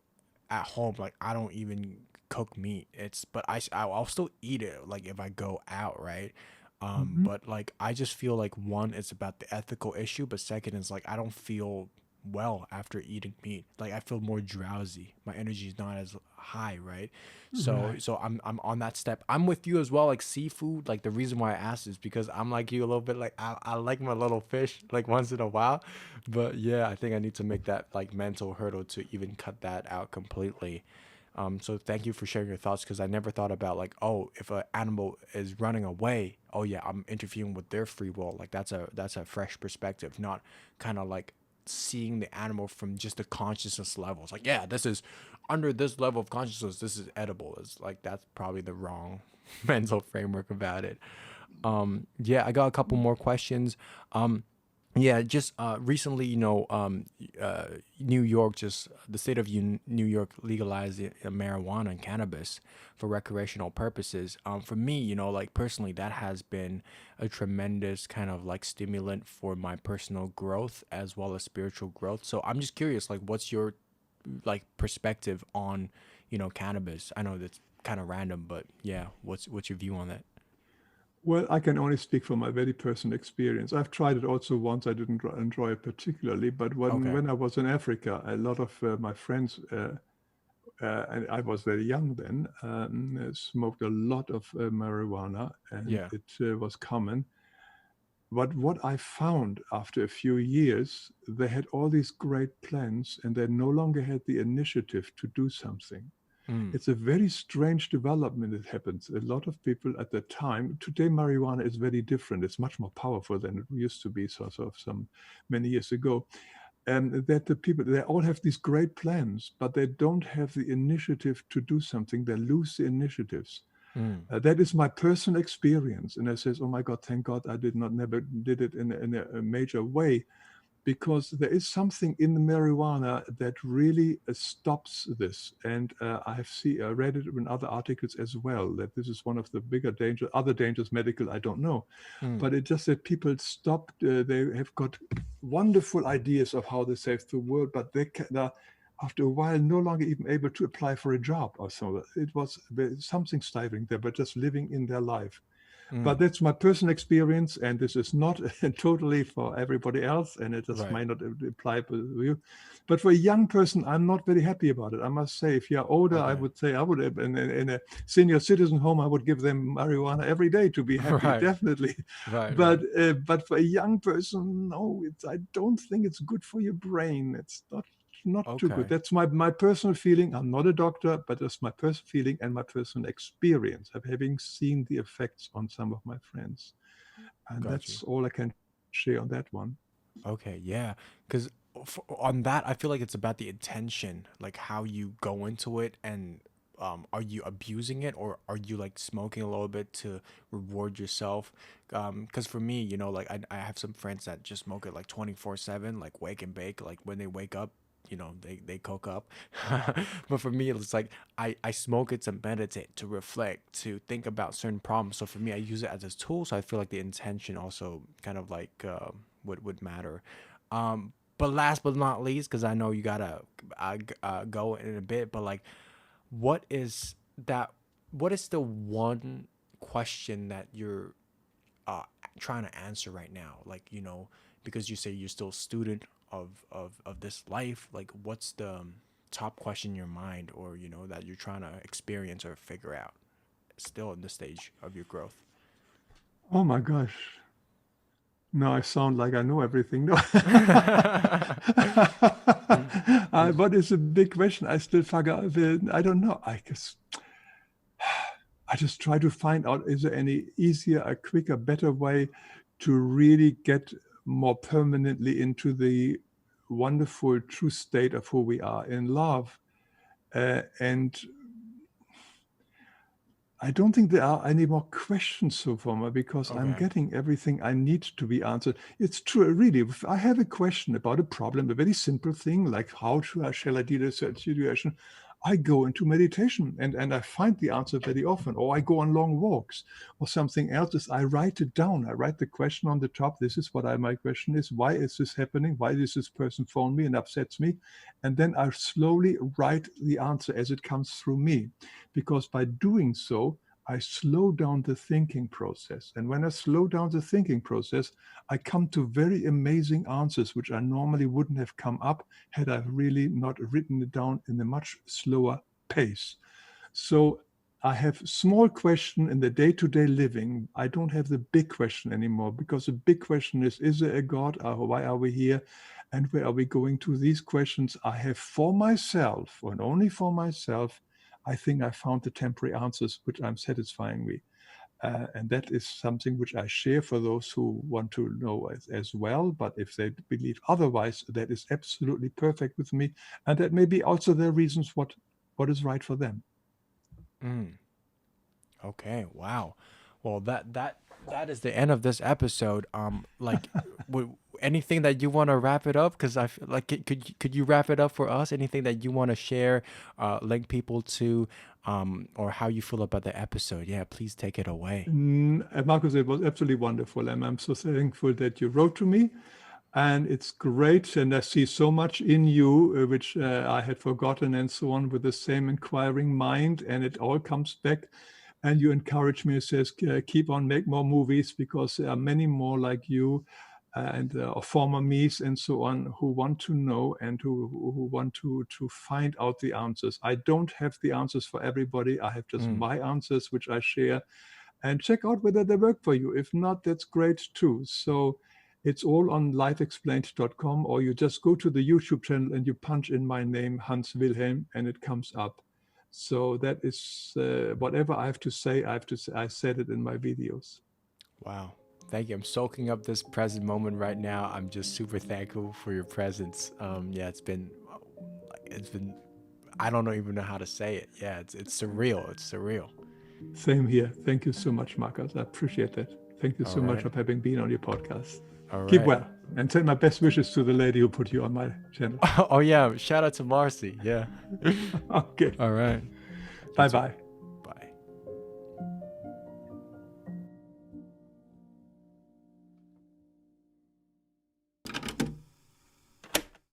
at home, like I don't even cook meat. It's but I'll still eat it like if I go out, right? Mhm. But like I just feel like one, it's about the ethical issue, but second is like I don't feel well after eating meat. Like I feel more drowsy. My energy is not as high, right? So Right. so I'm on that step. I'm with you as well. Like seafood, like the reason why I asked is because I'm like you a little bit. Like I like my little fish like once in a while, but yeah, I think I need to make that like mental hurdle to even cut that out completely. So thank you for sharing your thoughts, because I never thought about like, oh, if an animal is running away, oh yeah, I'm interfering with their free will. Like that's a fresh perspective, not kind of like seeing the animal from just the consciousness level. It's like, yeah, this is under this level of consciousness, this is edible. It's like that's probably the wrong mental framework about it. Yeah, I got a couple more questions. Yeah, just recently, New York, just the state of New York legalized marijuana and cannabis for recreational purposes. For me, like personally, that has been a tremendous kind of like stimulant for my personal growth as well as spiritual growth. So I'm just curious, like, what's your like perspective on, cannabis? I know that's kind of random, but yeah, what's your view on that? Well, I can only speak from my very personal experience. I've tried it also once. I didn't enjoy it particularly, but Okay. when I was in Africa, a lot of my friends, and I was very young then, smoked a lot of marijuana, and Yeah. it was common. But what I found after a few years, they had all these great plans, and they no longer had the initiative to do something. Mm. It's a very strange development that happens. A lot of people at the time, today marijuana is very different. It's much more powerful than it used to be, sort of some many years ago. And that the people, they all have these great plans, but they don't have the initiative to do something. They lose the initiatives. Mm. That is my personal experience. And I says, oh my God, thank God I never did it in a major way, because there is something in the marijuana that really stops this. And I read it in other articles as well, that this is one of the bigger dangers, other dangers, medical, I don't know. Mm. But it just that people stopped, they have got wonderful ideas of how they save the world, but they're after a while no longer even able to apply for a job or so. It was something stifling there, but just living in their life. But Mm. that's my personal experience, and this is not totally for everybody else, and it just Right. might not apply to you. But for a young person, I'm not very happy about it. I must say, if you're older, I Okay. would say I would, in a senior citizen home, I would give them marijuana every day to be happy, Right. definitely. Right. But Right. but for a young person, no, I don't think it's good for your brain. It's not too good. Okay. That's my personal feeling. I'm not a doctor, but that's my personal feeling and my personal experience of having seen the effects on some of my friends. And Got you. that's all I can share on that one. Okay, yeah, because on that, I feel like it's about the intention, like how you go into it, and are you abusing it, or are you like smoking a little bit to reward yourself? Because for me, like I have some friends that just smoke it like 24/7, like wake and bake, like when they wake up. They coke up. But for me it's like I smoke it to meditate, to reflect, to think about certain problems. So for me I use it as a tool, so I feel like the intention also kind of like would matter. But last but not least, because I know you gotta go in a bit, but like, what is that? What is the one question that you're uh, trying to answer right now? Like, because you say you're still a student of this life. Like, what's the top question in your mind, or that you're trying to experience or figure out? Still in this stage of your growth. Oh my gosh. No, I sound like I know everything. No. But it's a big question. I still I don't know. I just try to find out, is there any easier, a quicker, better way to really get more permanently into the wonderful true state of who we are in love? And I don't think there are any more questions so far, because I'm Okay. getting everything I need to be answered. It's true, really. If I have a question about a problem, a very simple thing like shall I deal with a situation, I go into meditation and I find the answer very often. Or I go on long walks. Or something else is I write it down. I write the question on the top. This is what my question is. Why is this happening? Why does this person phone me and upsets me? And then I slowly write the answer as it comes through me. Because by doing so, I slow down the thinking process. And when I slow down the thinking process, I come to very amazing answers, which I normally wouldn't have come up had I really not written it down in a much slower pace. So I have small question in the day-to-day living. I don't have the big question anymore, because the big question is there a God? Why are we here? And where are we going to? These questions I have for myself, and only for myself. I think I found the temporary answers which I'm satisfying me. And that is something which I share for those who want to know as well. But if they believe otherwise, that is absolutely perfect with me. And that may be also their reasons what is right for them. Mm. Okay. Wow. Well, that is the end of this episode. Like, anything that you want to wrap it up? Because I feel like could you wrap it up for us? Anything that you want to share, link people to, or how you feel about the episode? Yeah, please take it away. Marcus, it was absolutely wonderful. And I'm so thankful that you wrote to me. And it's great. And I see so much in you, which I had forgotten and so on, with the same inquiring mind. And it all comes back. And you encourage me, says, keep on, make more movies, because there are many more like you and former me's and so on, who want to know and who want to find out the answers. I don't have the answers for everybody. I have just Mm. my answers, which I share, and check out whether they work for you. If not, that's great too. So it's all on lifeexplained.com, or you just go to the YouTube channel and you punch in my name, Hans Wilhelm, and it comes up. So that is whatever I have to say, I said it in my videos. Wow. Thank you. I'm soaking up this present moment right now. I'm just super thankful for your presence. Yeah, it's been, I don't even know how to say it. Yeah, it's surreal. It's surreal. Same here. Thank you so much, Marcus. I appreciate that. Thank you so much for having been on your podcast. Keep well, and send my best wishes to the lady who put you on my channel. Oh yeah, shout out to Marcy. Yeah. Okay. All right. Bye-bye.